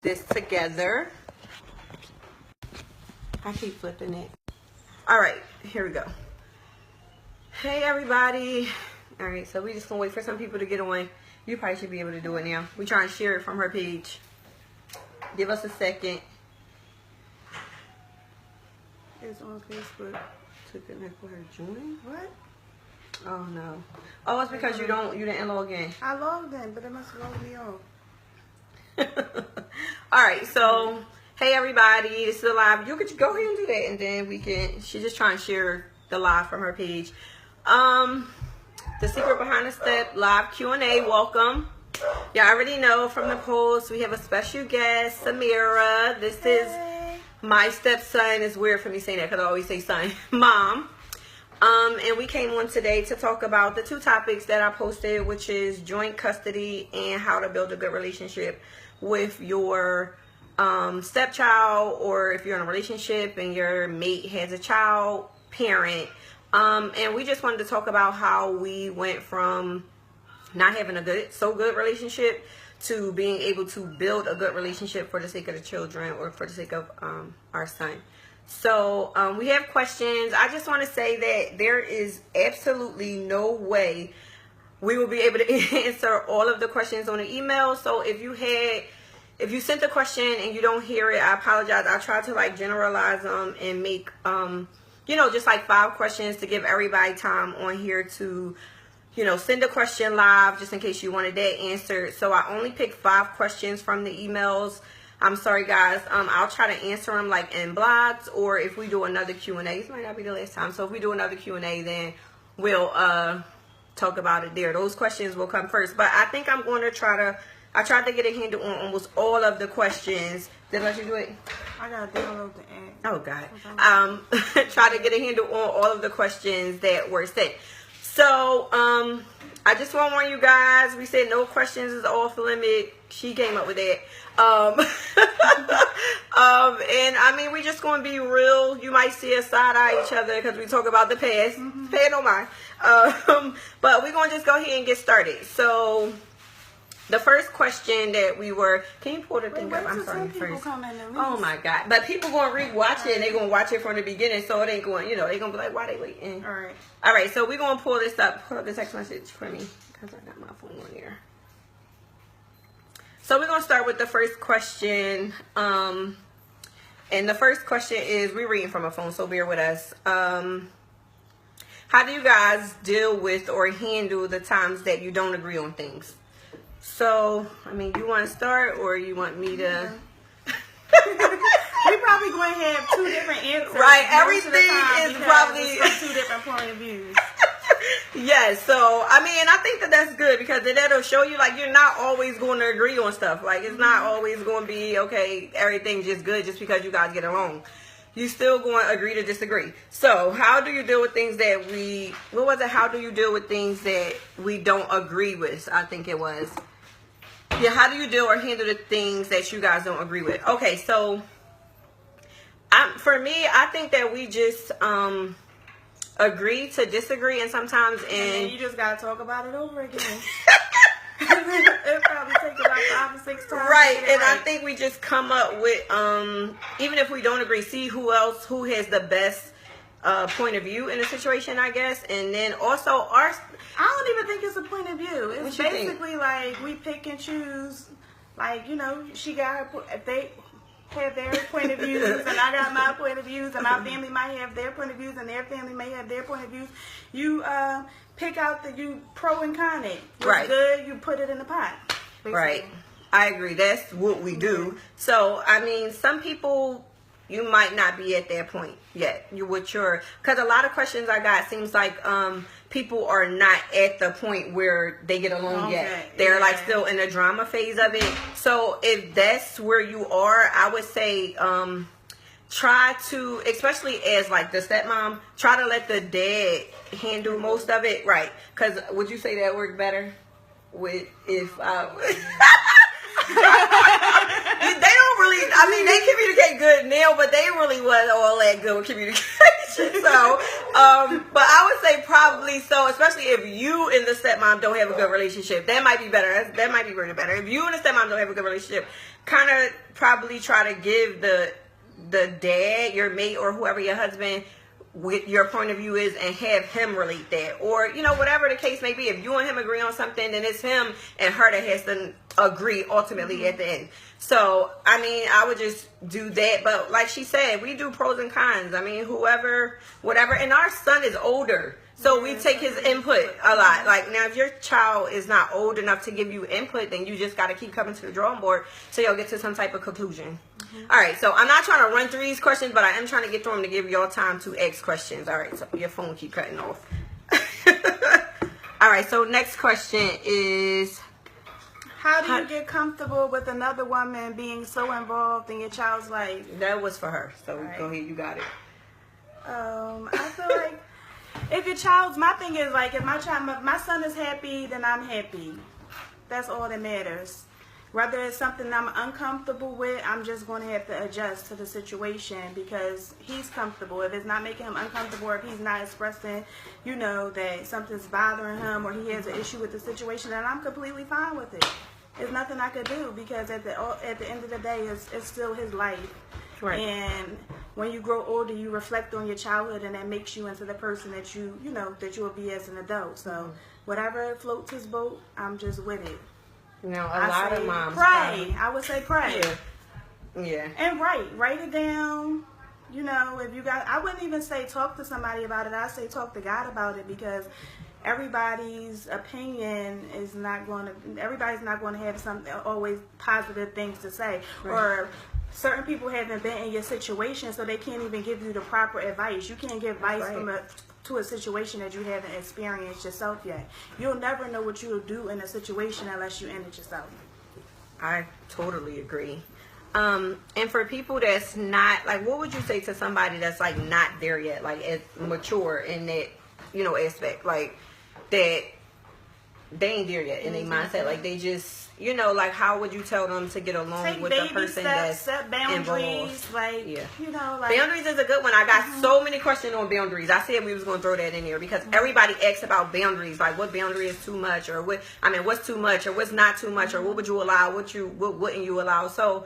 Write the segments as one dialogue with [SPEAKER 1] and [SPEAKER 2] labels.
[SPEAKER 1] this together. I keep flipping it. All right, here we go. Hey everybody. All right, so we just gonna wait for some people to get on. You probably should be able to do it now. We trying to share it from her page. Give us a second. It's on Facebook to connect with her. Join?
[SPEAKER 2] What?
[SPEAKER 1] Oh no. Oh, it's because you didn't log in.
[SPEAKER 2] I logged in, but it must have logged me off.
[SPEAKER 1] All right, so hey everybody, this is a live. You could go ahead and do that, and then we can. She's just trying to share the live from her page. The secret behind the step live Q&A. Welcome. Y'all already know from the post we have a special guest, Samira. This is my stepson. It's weird for me saying that because I always say son, mom. And we came on today to talk about the two topics that I posted, which is joint custody and how to build a good relationship with your stepchild, or if you're in a relationship and your mate has a child, parent. And we just wanted to talk about how we went from not having a good relationship to being able to build a good relationship for the sake of the children, or for the sake of our son. So we have questions. I just want to say that there is absolutely no way we will be able to answer all of the questions on the email. So if you sent a question and you don't hear it, I apologize. I try to generalize them and make just 5 questions to give everybody time on here to send a question live, just in case you wanted that answered. So I only picked 5 questions from the emails. I'm sorry guys. I'll try to answer them in blocks, or if we do another Q&A. This might not be the last time. So if we do another Q&A, then we'll talk about it there. Those questions will come first. But I think I'm going to I tried to get a handle on almost all of the questions. Did I let you do it?
[SPEAKER 2] I gotta download the app.
[SPEAKER 1] Oh God. Try to get a handle on all of the questions that were sent. So I just want to warn you guys. We said no questions is off limit. She came up with that. And I mean, we just going to be real. You might see us side-eye each other because we talk about the past. Pay no mind. But we're going to just go ahead and get started. So the first question that we were, can you pull the thing up? I'm sorry, first. Oh my God. But people going to re-watch it, and they're going to watch it from the beginning. So it ain't going, they're going to be like, why they waiting?
[SPEAKER 2] All right.
[SPEAKER 1] All right. So we're going to pull this up. Pull up the text message for me because I got my phone on here. So we're going to start with the first question. And the first question is, we're reading from a phone, so bear with us. How do you guys deal with or handle the times that you don't agree on things? So, I mean, you want to start, or you want me to?
[SPEAKER 2] We probably going to have 2 different answers.
[SPEAKER 1] Right, everything is probably
[SPEAKER 2] from 2 different point of views.
[SPEAKER 1] Yes, so I mean, I think that's good, because that'll show you you're not always going to agree on stuff. It's not always going to be okay, everything's just good just because you guys get along. You still going to agree to disagree. So how do you deal with things that how do you deal with things that we don't agree with? I think it was. Yeah, how do you deal or handle the things that you guys don't agree with? Okay, so for me, I think that we just agree to disagree, and sometimes
[SPEAKER 2] and you just gotta talk about it over again. It'll probably take about 5 or 6 times.
[SPEAKER 1] Right, and I think we just come up with even if we don't agree, see who has the best point of view in the situation, I guess. And then also I
[SPEAKER 2] don't even think it's a point of view. It's basically
[SPEAKER 1] think?
[SPEAKER 2] We pick and choose. She got her, if they have their point of views, and I got my point of views, and my family might have their point of views, and their family may have their point of views. You pick out you pro and con it. What's good, you put it in the pot. Basically.
[SPEAKER 1] Right. I agree. That's what we do. So, I mean, some people, you might not be at that point yet. Because a lot of questions I got seems like people are not at the point where they get along yet. They're still in the drama phase of it. So if that's where you are, I would say try to, especially as the stepmom, try to let the dad handle most of it. Right. Because would you say that worked better? They don't really, they communicate good now, but they really wasn't all that good with communication. So, but I would say probably so, especially if you and the stepmom don't have a good relationship. That might be better. That might be really better. If you and the stepmom don't have a good relationship, kind of probably try to give the dad, your mate, or whoever your husband with your point of view is, and have him relate that, or whatever the case may be. If you and him agree on something, then it's him and her that has to agree ultimately at the end. So I mean, I would just do that. But like she said, we do pros and cons. I mean, whatever. And our son is older, so we take his input a lot. Like now, if your child is not old enough to give you input, then you just got to keep coming to the drawing board so you'll get to some type of conclusion. All right, so I'm not trying to run through these questions, but I am trying to get through them to give y'all time to ask questions. All right, so your phone keep cutting off. All right, so next question is,
[SPEAKER 2] how do you get comfortable with another woman being so involved in your child's life?
[SPEAKER 1] That was for her, so go ahead, you got it.
[SPEAKER 2] I feel like if your child's, my thing is like, if my son is happy, then I'm happy. That's all that matters. Whether it's something I'm uncomfortable with, I'm just going to have to adjust to the situation because he's comfortable. If it's not making him uncomfortable, or if he's not expressing, that something's bothering him, or he has an issue with the situation, then I'm completely fine with it. There's nothing I could do because at the end of the day, it's still his life. Right. And when you grow older, you reflect on your childhood, and that makes you into the person that that you will be as an adult. So whatever floats his boat, I'm just with it.
[SPEAKER 1] A lot of moms
[SPEAKER 2] pray. I would say pray.
[SPEAKER 1] Yeah.
[SPEAKER 2] And write it down. If you got, I wouldn't even say talk to somebody about it. I'd say talk to God about it because everybody's opinion is not going to. Everybody's not going to have something always positive things to say, or certain people haven't been in your situation, so they can't even give you the proper advice. You can't give advice to a situation that you haven't experienced yourself yet. You'll never know what you'll do in a situation unless you end it yourself.
[SPEAKER 1] I totally agree. And for people that's not, like, what would you say to somebody that's like not there yet, like as mature in that, aspect, like that they ain't there yet in their mindset, like they just, like how would you tell them to get along with the person that's
[SPEAKER 2] set boundaries,
[SPEAKER 1] involved?
[SPEAKER 2] Boundaries
[SPEAKER 1] is a good one. I got so many questions on boundaries. I said we was going to throw that in there because everybody asks about boundaries, like what boundary is too much, or what's too much, or what's not too much, or what would you allow, what wouldn't you allow. So,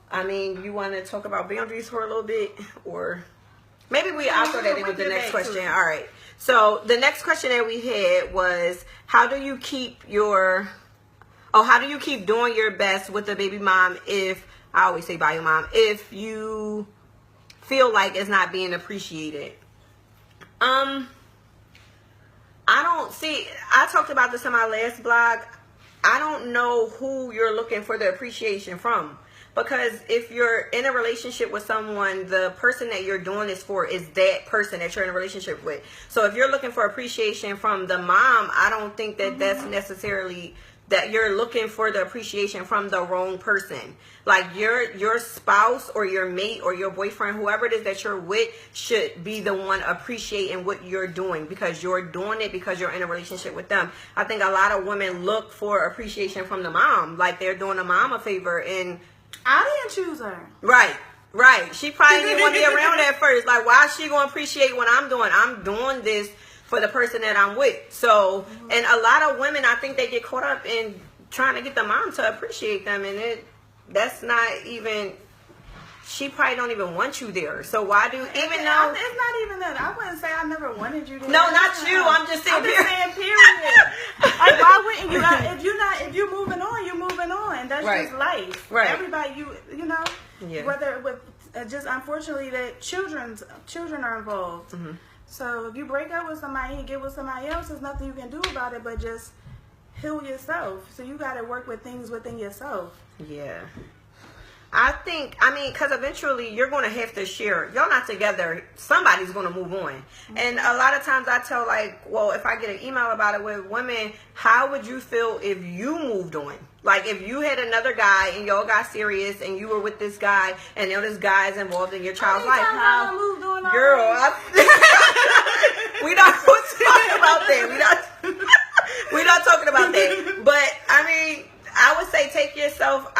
[SPEAKER 1] I mean, you want to talk about boundaries for a little bit, or maybe I'll throw that in with the next question. All right. So the next question that we had was, how do you keep doing your best with the baby mom if, I always say bio mom, if you feel like it's not being appreciated? I talked about this in my last blog. I don't know who you're looking for the appreciation from. Because if you're in a relationship with someone, the person that you're doing this for is that person that you're in a relationship with. So if you're looking for appreciation from the mom, I don't think that that's necessarily that you're looking for the appreciation from the wrong person. Like your spouse or your mate or your boyfriend, whoever it is that you're with, should be the one appreciating what you're doing because you're doing it because you're in a relationship with them. I think a lot of women look for appreciation from the mom, like they're doing the mom a favor, and
[SPEAKER 2] I didn't choose her.
[SPEAKER 1] Right. She probably didn't want to be around at first. Like, why is she going to appreciate what I'm doing? I'm doing this for the person that I'm with. So, and a lot of women, I think they get caught up in trying to get the mom to appreciate them. And that's not even, she probably don't even want you there. So why do,
[SPEAKER 2] it's not even that. I wouldn't say I never wanted you there.
[SPEAKER 1] No, not you. I'm just saying
[SPEAKER 2] period. Like, why wouldn't you? If you're moving on, you're moving on. That's just life.
[SPEAKER 1] Right.
[SPEAKER 2] Everybody, whether with just unfortunately that children are involved. Mm-hmm. So if you break up with somebody and get with somebody else, there's nothing you can do about it but just heal yourself. So you got to work with things within yourself.
[SPEAKER 1] Yeah. Because eventually you're going to have to share. Y'all not together. Somebody's going to move on. Mm-hmm. And a lot of times I tell, if I get an email about it with women, how would you feel if you moved on? Like, if you had another guy and y'all got serious and you were with this guy and now this guy is involved in your child's life.
[SPEAKER 2] How moved on?
[SPEAKER 1] Girl, we not talking about that. We're not talking about that. But, I would say take yourself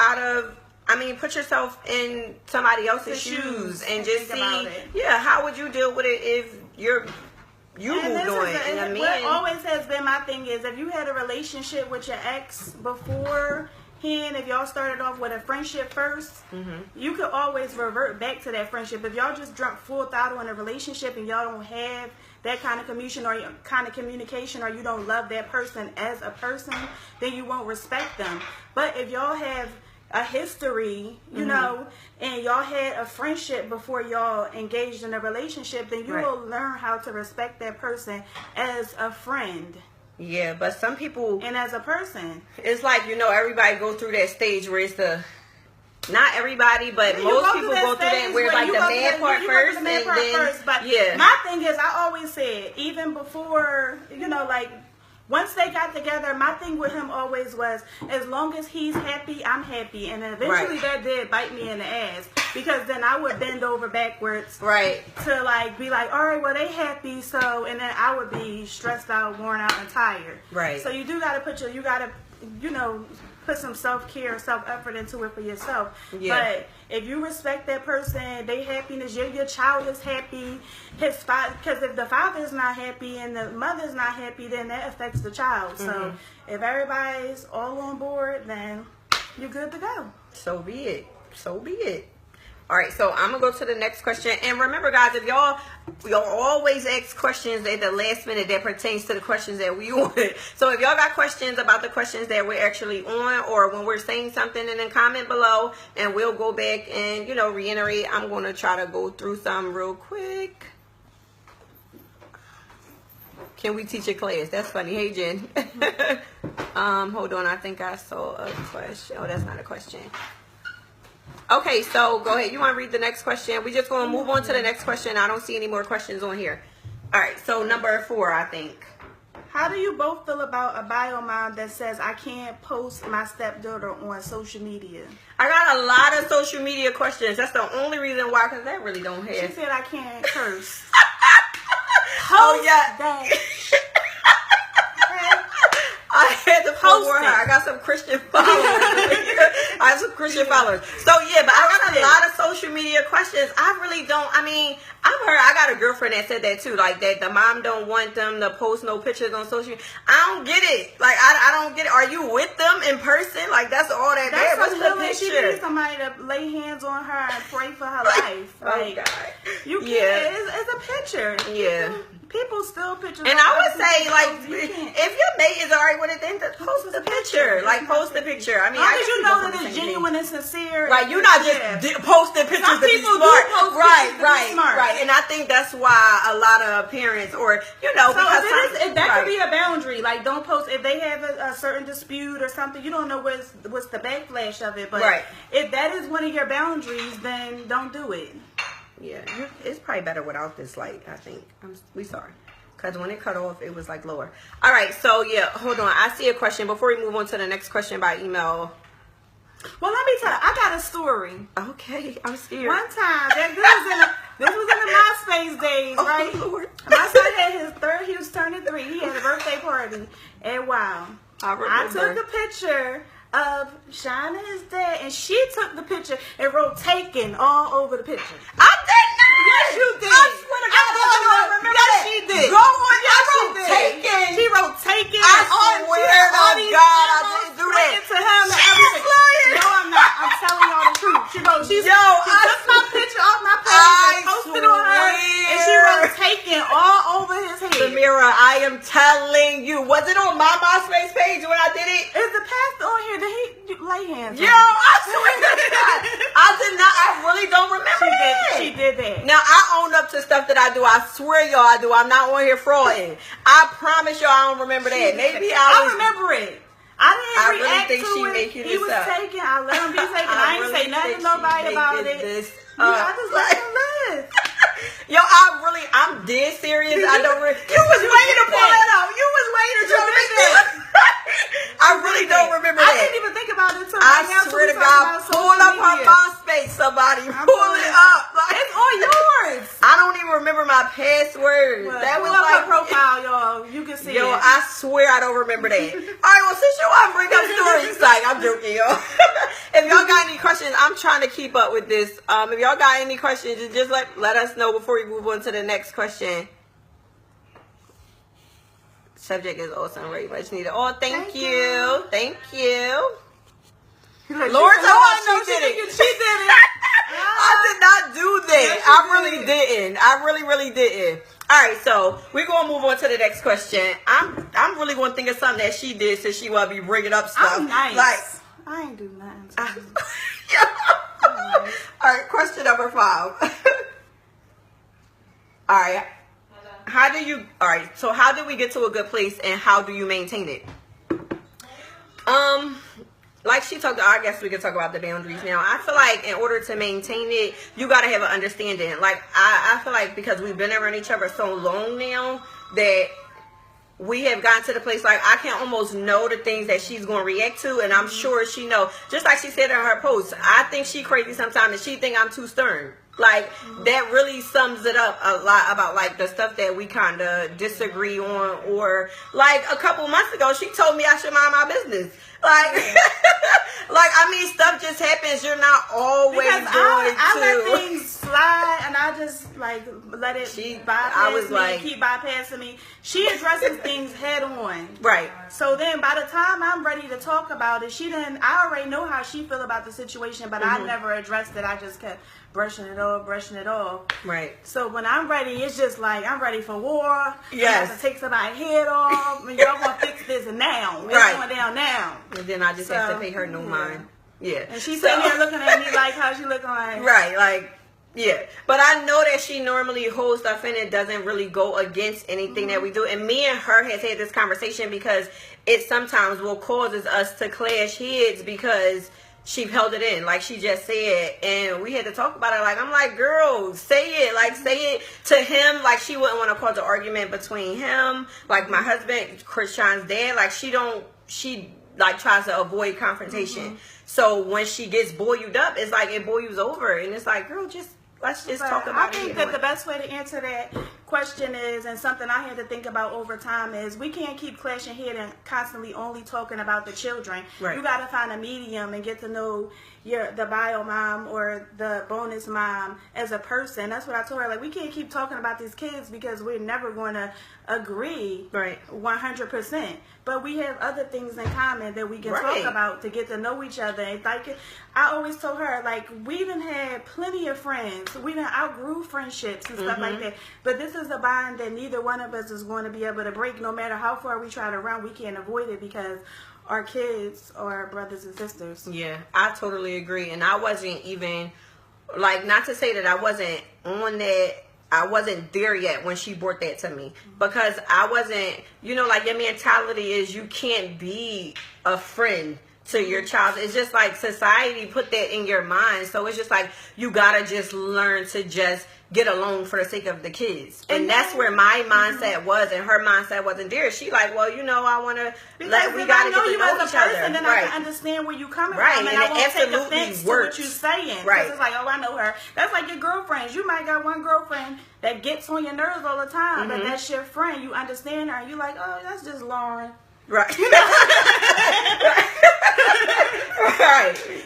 [SPEAKER 1] put yourself in somebody else's shoes and just see, how would you deal with it if you moved on?
[SPEAKER 2] What always has been my thing is if you had a relationship with your ex before hand, if y'all started off with a friendship first, you could always revert back to that friendship. If y'all just drunk full throttle in a relationship and y'all don't have that kind of communication or you don't love that person as a person, then you won't respect them. But if y'all have a history, you know, and y'all had a friendship before y'all engaged in a relationship, then you will learn how to respect that person as a friend.
[SPEAKER 1] Yeah, but some people...
[SPEAKER 2] And as a person.
[SPEAKER 1] It's like, you know, everybody go through that stage where it's the... Not everybody, but most people go through that where like the man part first and then...
[SPEAKER 2] But my thing is, I always said, even before, you know, like... Once they got together, my thing with him always was, as long as he's happy, I'm happy. And then eventually that did bite me in the ass. Because then I would bend over backwards to like be like, all right, well, they happy. So, and then I would be stressed out, worn out, and tired. Right. So you do got to you got to, you know, put some self-care, self-effort into it for yourself. Yeah. But if you respect that person, they happiness, your child is happy, his father, because if the father's not happy and the mother's not happy, then that affects the child. So if everybody's all on board, then you're good to go.
[SPEAKER 1] So be it. So be it. All right, so I'm going to go to the next question. And remember, guys, if y'all always ask questions at the last minute that pertains to the questions that we on. So if y'all got questions about the questions that we're actually on or when we're saying something, then comment below and we'll go back and, you know, reiterate. I'm going to try to go through some real quick. Can we teach a class? That's funny. Hey, Jen. Hold on. I think I saw a question. Oh, that's not a question. Okay, so go ahead. You want to read the next question? We're just going to move on to the next question. I don't see any more questions on here. All right, so number 4, I think.
[SPEAKER 2] How do you both feel about a bio mom that says, I can't post my stepdaughter on social media?
[SPEAKER 1] I got a lot of social media questions. That's the only reason why, because that really don't have.
[SPEAKER 2] She said I can't curse.
[SPEAKER 1] Oh, yeah. I had to post her. I got some Christian followers. I have some Christian followers. So, yeah, but I got a lot of social media questions. I really don't. I mean, I got a girlfriend that said that, too. Like, that the mom don't want them to post no pictures on social media. I don't get it. Like, I don't get it. Are you with them in person? Like, that's all that there. What's the picture?
[SPEAKER 2] She needs somebody to lay hands on her and pray for her life. Like,
[SPEAKER 1] oh, God.
[SPEAKER 2] You can't. It's a picture.
[SPEAKER 1] Yeah.
[SPEAKER 2] People still pictures.
[SPEAKER 1] And I would say, like, if your mate is alright with it, then post the picture. Like, post the picture. I mean,
[SPEAKER 2] as long as you know that it's genuine and sincere.
[SPEAKER 1] Right, you're not just posting pictures to be smart. Right. And I think that's why a lot of parents, or, you know,
[SPEAKER 2] so if that could be a boundary. Like, don't post if they have a certain dispute or something. You don't know what's the backlash of it. But if that is one of your boundaries, then don't do it.
[SPEAKER 1] Yeah, it's probably better without this light, I think. We sorry. Because when it cut off, it was like lower. All right, so yeah, hold on. I see a question. Before we move on to the next question by email.
[SPEAKER 2] Well, let me tell you, I got a story.
[SPEAKER 1] Okay, I'm scared.
[SPEAKER 2] One time, this was in the MySpace days, right?
[SPEAKER 1] Lord.
[SPEAKER 2] My son had he was turning 3. He had a birthday party. And wow. I took a picture of Sean and his dad, and she took the picture and wrote "taken" all over the picture.
[SPEAKER 1] I did not.
[SPEAKER 2] Yes, you did.
[SPEAKER 1] I swear to God, I remember that.
[SPEAKER 2] She did.
[SPEAKER 1] Go on, I wrote "taken."
[SPEAKER 2] She wrote "taken."
[SPEAKER 1] I swear to God, I didn't do that.
[SPEAKER 2] To him and everything. No, I'm not. I'm telling y'all the truth. She wrote. She took my picture off my page and posted it on her, and she wrote "taken" all over his head.
[SPEAKER 1] Samira, I am telling you, was it on my MySpace page when I did it?
[SPEAKER 2] Is the pastor on here? Did he lay hands?
[SPEAKER 1] Yo, I swear to God, I did not. I really don't remember that.
[SPEAKER 2] She did that.
[SPEAKER 1] Now I own up to stuff that I do. I swear, y'all, I do. I'm not on here frauding. I promise y'all, I don't remember that. Maybe I
[SPEAKER 2] remember it. I didn't react
[SPEAKER 1] think
[SPEAKER 2] to
[SPEAKER 1] she
[SPEAKER 2] it.
[SPEAKER 1] making
[SPEAKER 2] He
[SPEAKER 1] this
[SPEAKER 2] was
[SPEAKER 1] up.
[SPEAKER 2] taken. I let him be taken. I ain't say nothing to nobody about it. I just let him live.
[SPEAKER 1] Yo, I'm dead serious. I don't. You was waiting to pull that out. You was waiting to make that. I really don't remember that.
[SPEAKER 2] I didn't even think about it until
[SPEAKER 1] I swear to God, pull up her MySpace, somebody. Pull it up. Like,
[SPEAKER 2] it's all yours.
[SPEAKER 1] I don't even remember my password.
[SPEAKER 2] Well,
[SPEAKER 1] that was
[SPEAKER 2] pull up
[SPEAKER 1] like
[SPEAKER 2] her profile, y'all. You can see it.
[SPEAKER 1] I swear I don't remember that. All right, well, since you want to bring up stories, like, I'm joking, y'all. If y'all got any questions, I'm trying to keep up with this. If y'all got any questions, just let us know before we move on to the next question. Subject is awesome, very much needed. Oh, thank you. Thank you. Lord, no, she did it.
[SPEAKER 2] She did it.
[SPEAKER 1] I did not do that.
[SPEAKER 2] Yes,
[SPEAKER 1] I really didn't. I really didn't. All right, so we're gonna move on to the next question. I'm really gonna think of something that she did since she wanna be bringing up stuff.
[SPEAKER 2] I'm nice.
[SPEAKER 1] Like
[SPEAKER 2] I ain't do nothing.
[SPEAKER 1] All right, question number 5. All right. So how do we get to a good place and how do you maintain it? Like she talked, I guess we could talk about the boundaries now. I feel like in order to maintain it, you got to have an understanding. Like, I feel like because we've been around each other so long now that we have gotten to the place, like, I can almost know the things that she's going to react to, and I'm sure she know. Just like she said in her post, I think she crazy sometimes, and she think I'm too stern. Like, that really sums it up a lot about, like, the stuff that we kind of disagree on. Or, like, a couple months ago, she told me I should mind my business. Like, I mean, stuff just happens. You're not always going to.
[SPEAKER 2] I let things slide, and I just, like, let it bypass me, keep bypassing me. She addresses things head on.
[SPEAKER 1] Right.
[SPEAKER 2] So then, by the time I'm ready to talk about it, I already know how she feel about the situation, but I never addressed it. I just kept brushing it off.
[SPEAKER 1] Right.
[SPEAKER 2] So when I'm ready, it's just like, I'm ready for war.
[SPEAKER 1] Yes.
[SPEAKER 2] I have to take somebody's head off. And y'all want to fix this now. It's going down now.
[SPEAKER 1] And then I just have to pay her no mind. Yeah.
[SPEAKER 2] And she's sitting there looking at me like, how she looking like?
[SPEAKER 1] Right, like, yeah. But I know that she normally holds stuff in and doesn't really go against anything that we do. And me and her has had this conversation because it sometimes will causes us to clash heads because she held it in, like she just said, and we had to talk about it. Like, I'm like, girl, say it. Like, say it to him. Like, she wouldn't want to cause an argument between him, like my husband, Christian's dad. Like, she like tries to avoid confrontation. So when she gets boiled up, it's like it boils over, and it's like, girl, let's just talk about it.
[SPEAKER 2] I think that the best way to answer that question is, and something I had to think about over time, is we can't keep clashing head and constantly only talking about the children.
[SPEAKER 1] Right.
[SPEAKER 2] You got to find a medium and get to know the bio mom or the bonus mom as a person. That's what I told her. Like, we can't keep talking about these kids because we're never going to agree 100%. But we have other things in common that we can talk about to get to know each other. And like, I always told her, like, we done had plenty of friends. We done outgrew friendships and stuff like that. But this is a bond that neither one of us is going to be able to break. No matter how far we try to run, we can't avoid it because our kids are brothers and sisters.
[SPEAKER 1] Yeah, I totally agree. And I wasn't even, like, not to say that I wasn't on that, I wasn't there yet when she brought that to me. Because I wasn't, like, your mentality is you can't be a friend to your child. It's just like society put that in your mind. So it's just like you gotta just learn to just get along for the sake of the kids. And that's where my mindset was, and her mindset wasn't there. She like, well, I want to, we got to get to know each other.
[SPEAKER 2] And then I can understand where you coming from, and I won't take offense to what you're saying. Because it's like, oh, I know her. That's like your girlfriends. You might got one girlfriend that gets on your nerves all the time, but that's your friend. You understand her, and you like, oh, that's just Lauren.
[SPEAKER 1] Right.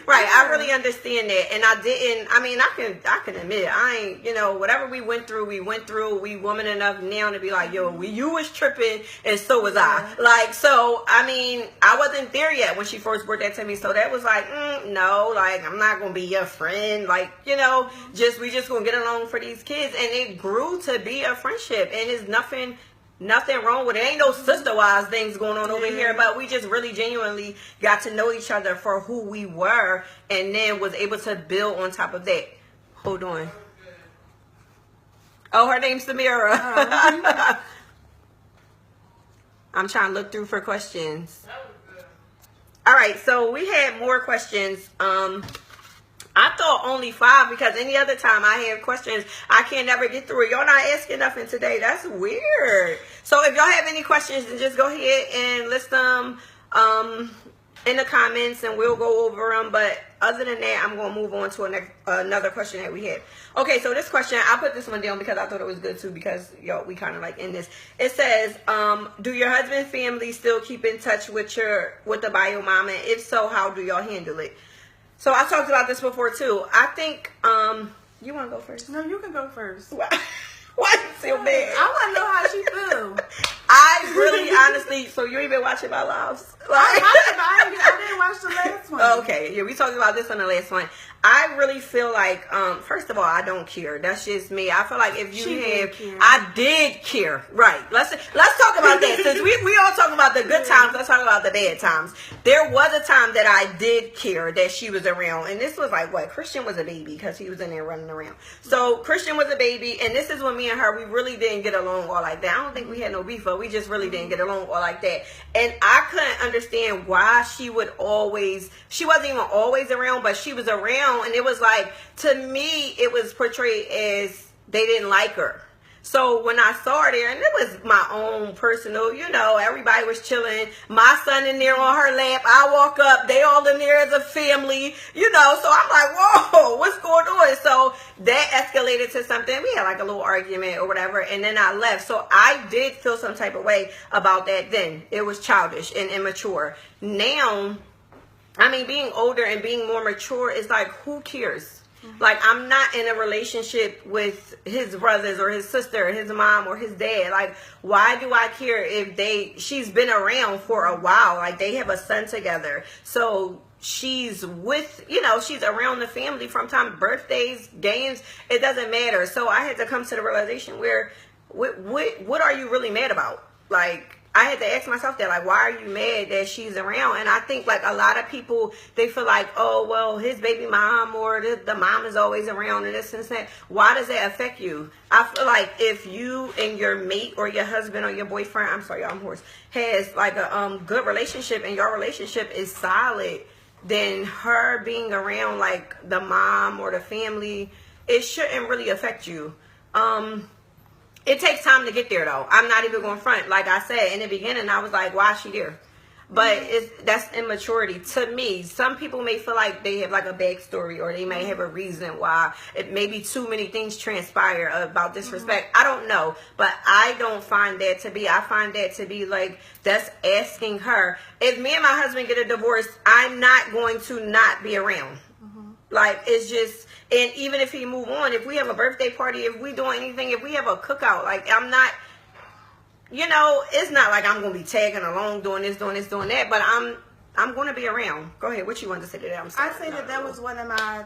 [SPEAKER 1] Right. I really understand that. And I can admit, I ain't, whatever we went through, we woman enough now to be like, yo, you was tripping and so was I. Like, so, I wasn't there yet when she first brought that to me. So that was like, no, like, I'm not going to be your friend. Like, we just going to get along for these kids. And it grew to be a friendship. And it's nothing wrong with it. Ain't no sister-wise things going on over here, but we just really genuinely got to know each other for who we were, and then was able to build on top of that. Hold on. Oh, her name's Samira. I'm trying to look through for questions. All right, so we had more questions. I thought only 5 because any other time I have questions, I can't never get through it. Y'all not asking nothing today. That's weird. So if y'all have any questions, then just go ahead and list them in the comments and we'll go over them. But other than that, I'm going to move on to another question that we had. Okay, so this question, I put this one down because I thought it was good too because, we kind of like in this. It says, do your husband's family still keep in touch with the bio mom? And if so, how do y'all handle it? So I talked about this before too. I think, you want to go first?
[SPEAKER 2] No, you can go first.
[SPEAKER 1] Why you feel bad?
[SPEAKER 2] I want to know how she feel.
[SPEAKER 1] I really, honestly, so you ain't been watching my lives?
[SPEAKER 2] I didn't watch the last one.
[SPEAKER 1] Okay, yeah, we talked about this on the last one. I really feel like, first of all, I don't care. That's just me. I feel like if you I did care. Right. Let's talk about that. Since we all talk about the good times, let's talk about the bad times. There was a time that I did care that she was around, and this was like what? Christian was a baby because he was in there running around. So Christian was a baby, and this is when me and her, we really didn't get along all like that. I don't think we had no beef, but we just really didn't get along all like that. And I couldn't understand why she wasn't even always around, but she was around. And it was like, to me, it was portrayed as they didn't like her. So when I saw her there, and it was my own personal, everybody was chilling. My son in there on her lap. I walk up, they all in there as a family, so I'm like, whoa, what's going on? So that escalated to something. We had like a little argument or whatever, and then I left. So I did feel some type of way about that then. It was childish and immature. Now, being older and being more mature is like, who cares? Like, I'm not in a relationship with his brothers or his sister or his mom or his dad. Like, why do I care if she's been around for a while? Like, they have a son together. So she's with, she's around the family from time, birthdays, games, it doesn't matter. So I had to come to the realization where, what are you really mad about? Like, I had to ask myself that, like, why are you mad that she's around? And I think, like, a lot of people, they feel like, oh, well, his baby mom or the mom is always around and this and that. Why does that affect you? I feel like if you and your mate or your husband or your boyfriend, I'm sorry, I'm hoarse, has, like, a good relationship and your relationship is solid, then her being around, like, the mom or the family, it shouldn't really affect you. It takes time to get there, though. I'm not even going front. Like I said, in the beginning, I was like, why is she there? But that's immaturity. To me, some people may feel like they have like a backstory or they may have a reason why it maybe too many things transpire about disrespect. I don't know. But I don't find that to be. I find that to be like, that's asking her. If me and my husband get a divorce, I'm not going to not be around. Like, it's just, and even if he move on, if we have a birthday party, if we doing anything, if we have a cookout, like, I'm not, it's not like I'm going to be tagging along doing this, doing that, but I'm going to be around. Go ahead. What you want to say to that? I'm sorry.
[SPEAKER 2] I say that was one of my,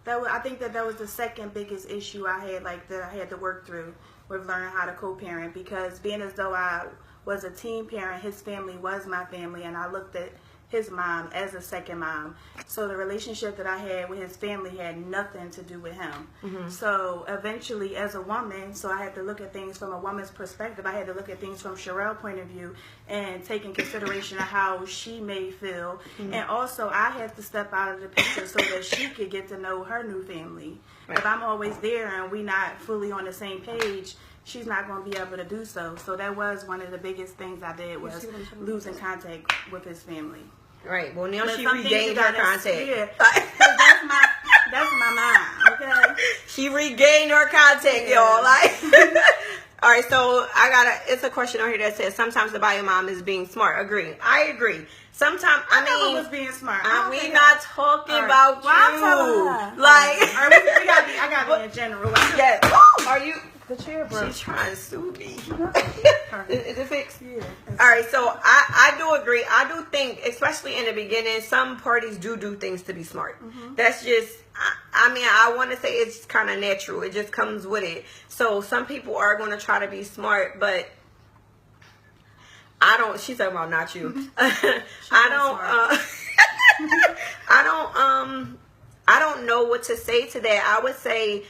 [SPEAKER 2] I think that was the second biggest issue I had, like, that I had to work through with learning how to co-parent, because being as though I was a teen parent, his family was my family, and I looked at his mom as a second mom. So the relationship that I had with his family had nothing to do with him. So eventually, as a woman, so I had to look at things from a woman's perspective. I had to look at things from Sherelle's point of view and take in consideration of how she may feel. And also, I had to step out of the picture so that she could get to know her new family. Right. If I'm always there and we not fully on the same page, she's not going to be able to do so. So that was one of the biggest things I did, was losing contact with his family.
[SPEAKER 1] Right. Well, now she regained her contact.
[SPEAKER 2] Yeah, that's my mind. Okay.
[SPEAKER 1] She regained her contact, y'all. Like, all right. So it's a question on here that says sometimes the bio mom is being smart. I agree. Sometimes
[SPEAKER 2] I was being smart.
[SPEAKER 1] We not talking about you.
[SPEAKER 2] I'm telling her.
[SPEAKER 1] Like,
[SPEAKER 2] I got to be in general.
[SPEAKER 1] Yes. Are you?
[SPEAKER 2] The chair broke.
[SPEAKER 1] She's trying to sue me. Is it fixed?
[SPEAKER 2] Yeah.
[SPEAKER 1] All right, so I do agree. I do think, especially in the beginning, some parties do things to be smart. That's just, I want to say it's kind of natural. It just comes with it. So some people are going to try to be smart, but I don't. She's talking about not you. I don't know what to say to that. I would say,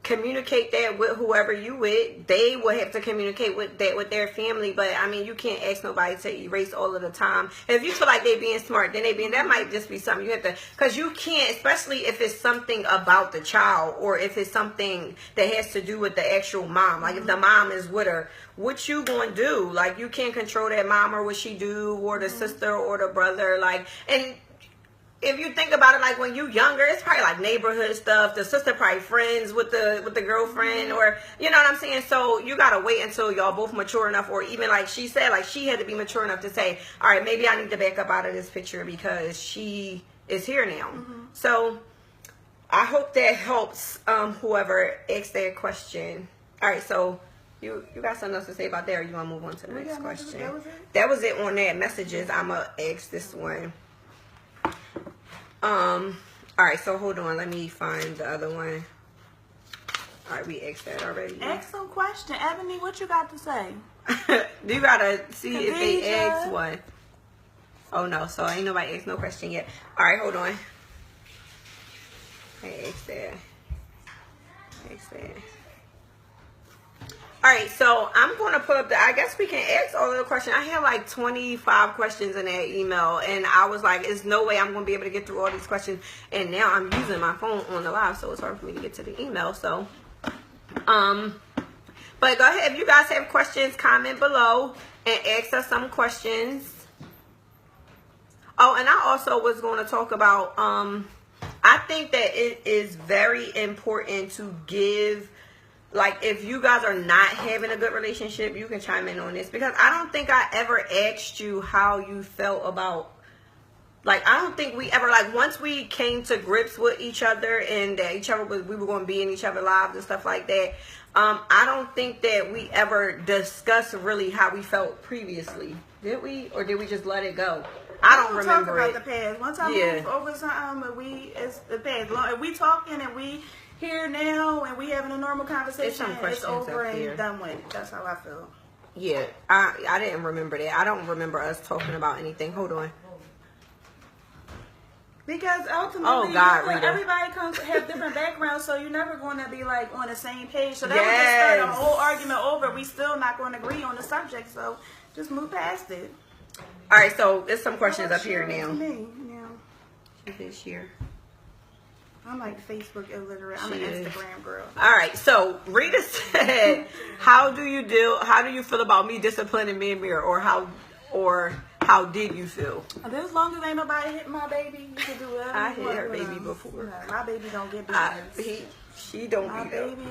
[SPEAKER 1] communicate that with whoever you with. They will have to communicate with that with their family, but you can't ask nobody to erase all of the time. If you feel like they being smart, then that might just be something you have to, because you can't, especially if it's something about the child or if it's something that has to do with the actual mom. Like, if the mom is with her, what you gonna do? Like, you can't control that mom or what she do, or the sister or the brother. Like, and if you think about it, like, when you younger, it's probably like neighborhood stuff. The sister probably friends with the girlfriend, or, you know what I'm saying? So you gotta wait until y'all both mature enough, or even like she said, like, she had to be mature enough to say, all right, maybe I need to back up out of this picture because she is here now. So I hope that helps whoever asked that question. All right, so You got something else to say about that, or you want to move on to the next question?
[SPEAKER 2] That was it?
[SPEAKER 1] That was it on that messages. I'm going to ask this one. All right, so hold on. Let me find the other one. All right, we asked that already.
[SPEAKER 2] Ask some question. Ebony, what you got to say?
[SPEAKER 1] You got to see if they
[SPEAKER 2] Khadijah.
[SPEAKER 1] asked one. Oh, no. So ain't nobody asked no question yet. All right, hold on. I asked that. All right, so I'm going to put up I guess we can ask all of the questions. I had like 25 questions in that email, and I was like, there's no way I'm going to be able to get through all these questions. And now I'm using my phone on the live, so it's hard for me to get to the email. So, but go ahead. If you guys have questions, comment below and ask us some questions. Oh, and I also was going to talk about, I think that it is very important to give, like, if you guys are not having a good relationship, you can chime in on this, because I don't think I ever asked you how you felt about, like, I don't think we ever, like, once we came to grips with each other and that we were going to be in each other's lives and stuff like that, I don't think that we ever discussed really how we felt previously. Did we? Or did we just let it go? I don't remember
[SPEAKER 2] talk
[SPEAKER 1] it.
[SPEAKER 2] about the past. Once I move over something, it's the past. If we talking and we here now and we having a normal conversation, it's over and done with. That's how I feel.
[SPEAKER 1] Yeah, I didn't remember that. I don't remember us talking about anything. Hold on.
[SPEAKER 2] Because ultimately,
[SPEAKER 1] Rita.
[SPEAKER 2] everybody have different backgrounds, so you're never going to be like on the same page. So that would just start a whole argument over. We still not going to agree on the subject, so just move past it.
[SPEAKER 1] All right, so there's some questions up here now. This year.
[SPEAKER 2] I'm like Facebook illiterate. I'm an Instagram girl.
[SPEAKER 1] All right, so Rita said, "How do you feel about me disciplining me and Mira, or how did you feel?"
[SPEAKER 2] As long as ain't nobody hit my baby, you can do whatever.
[SPEAKER 1] I hit her baby before.
[SPEAKER 2] No, my baby don't get business.
[SPEAKER 1] She don't
[SPEAKER 2] my
[SPEAKER 1] be
[SPEAKER 2] baby.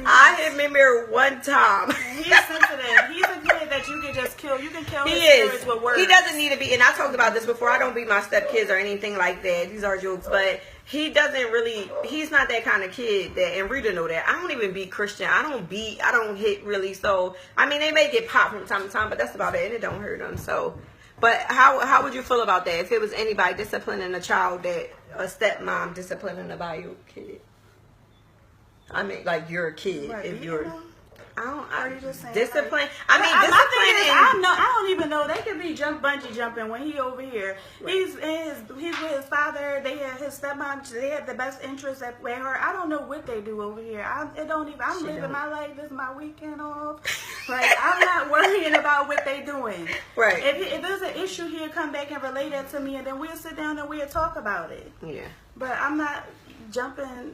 [SPEAKER 1] I hit Mimir one time.
[SPEAKER 2] He's sensitive. He's a kid that you can just kill. You can kill his spirits with words.
[SPEAKER 1] He doesn't need to be, and I talked about this before. I don't beat my stepkids or anything like that. These are jokes, but he doesn't really. He's not that kind of kid that, and Rita know that. I don't even beat Christian. I don't hit really. So I mean, they may get popped from time to time, but that's about it, and it don't hurt them. So. But how would you feel about that if it was anybody disciplining a child that a stepmom disciplining a bio kid? I mean, like you're a kid.
[SPEAKER 2] Right,
[SPEAKER 1] if you're,
[SPEAKER 2] discipline.
[SPEAKER 1] Discipline.
[SPEAKER 2] I don't even know. They could be bungee jumping when he over here. Right. He's with his father. They have his stepmom. They have the best interest at her. I don't know what they do over here. I'm living my life. This is my weekend off. Like I'm not worrying about what they doing.
[SPEAKER 1] Right.
[SPEAKER 2] If there's an issue here, come back and relay that to me, and then we'll sit down and we'll talk about it.
[SPEAKER 1] Yeah.
[SPEAKER 2] But I'm not jumping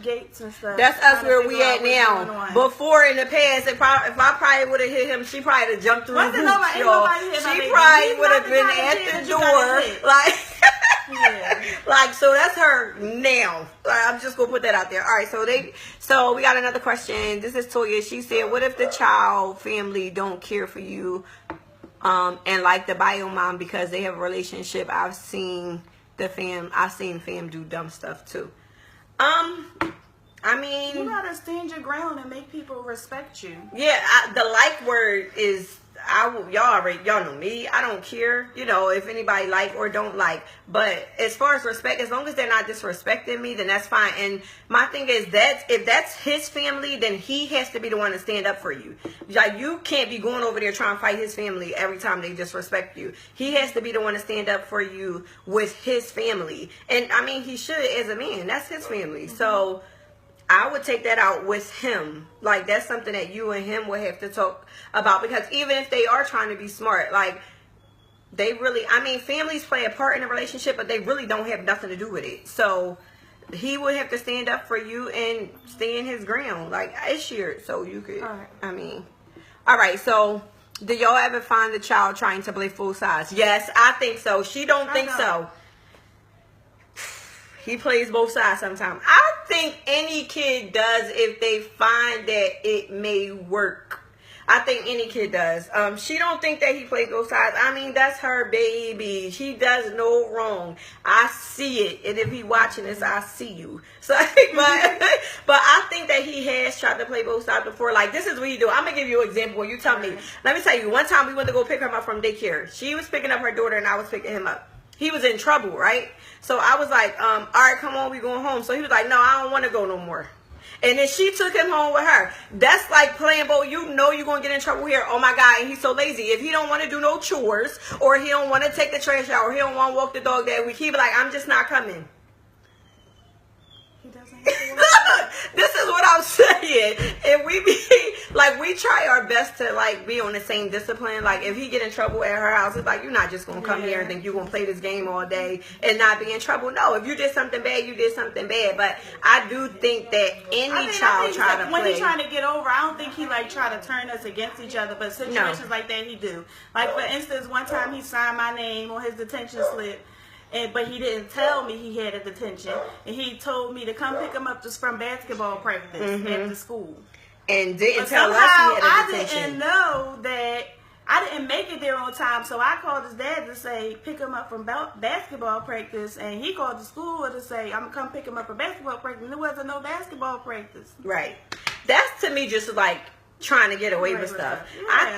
[SPEAKER 2] gates and stuff.
[SPEAKER 1] That's us where we at now. Before in the past, if I probably would have hit him, she probably would have jumped through the hoops, y'all. She probably would have been at the door, like, like. So that's her now. I'm just gonna put that out there. All right, so we got another question. This is Toya. She said, "What if the child family don't care for you, and like the bio mom because they have a relationship?" I've seen fam do dumb stuff too. I mean,
[SPEAKER 2] you gotta stand your ground and make people respect you.
[SPEAKER 1] Yeah, the like word is y'all know me. I don't care, if anybody like or don't like. But as far as respect, as long as they're not disrespecting me, then that's fine. And my thing is that if that's his family, then he has to be the one to stand up for you. Like you can't be going over there trying to fight his family every time they disrespect you. He has to be the one to stand up for you with his family. And I mean, he should as a man. That's his family. Mm-hmm. So I would take that out with him. Like, that's something that you and him would have to talk about. Because even if they are trying to be smart, like, they really, I mean, families play a part in a relationship, but they really don't have nothing to do with it. So, he would have to stand up for you and stand his ground. Like, it's yours. So, you could, all right. So, do y'all ever find the child trying to play full size? Yes, I think so. She don't think so. He plays both sides sometimes. I think any kid does if they find that it may work. I think any kid does. She don't think that he played both sides. I mean, that's her baby. She does no wrong. I see it, and if he watching this, I see you. So, but I think that he has tried to play both sides before. Like, this is what he do. I'm gonna give you an example. Where you tell me. Let me tell you. One time we went to go pick him up from daycare. She was picking up her daughter, and I was picking him up. He was in trouble, right? So I was like, all right, come on, we going home. So he was like, no, I don't want to go no more. And then she took him home with her. That's like playing both. You know you're going to get in trouble here. Oh, my God. And he's so lazy. If he don't want to do no chores, or he don't want to take the trash out, or he don't want to walk the dog that week, he be like, I'm just not coming.
[SPEAKER 2] He doesn't have to walk.
[SPEAKER 1] This is what I'm saying. If we be, like, we try our best to, like, be on the same discipline. Like, if he get in trouble at her house, it's like, you're not just going to come here and think you're going to play this game all day and not be in trouble. No, if you did something bad, you did something bad. But I do think that any child try to play.
[SPEAKER 2] When he's trying to get over, I don't think he, like, try to turn us against each other. But situations like that, he do. Like, for instance, one time he signed my name on his detention slip. But he didn't tell me he had a detention, and he told me to come pick him up just from basketball practice after school.
[SPEAKER 1] And didn't tell us he had a detention.
[SPEAKER 2] I didn't know that. I didn't make it there on time, so I called his dad to say pick him up from basketball practice, and he called the school to say I'm gonna come pick him up from basketball practice. And there wasn't no basketball practice.
[SPEAKER 1] Right. That's to me just like trying to get away with stuff. Yeah. I don't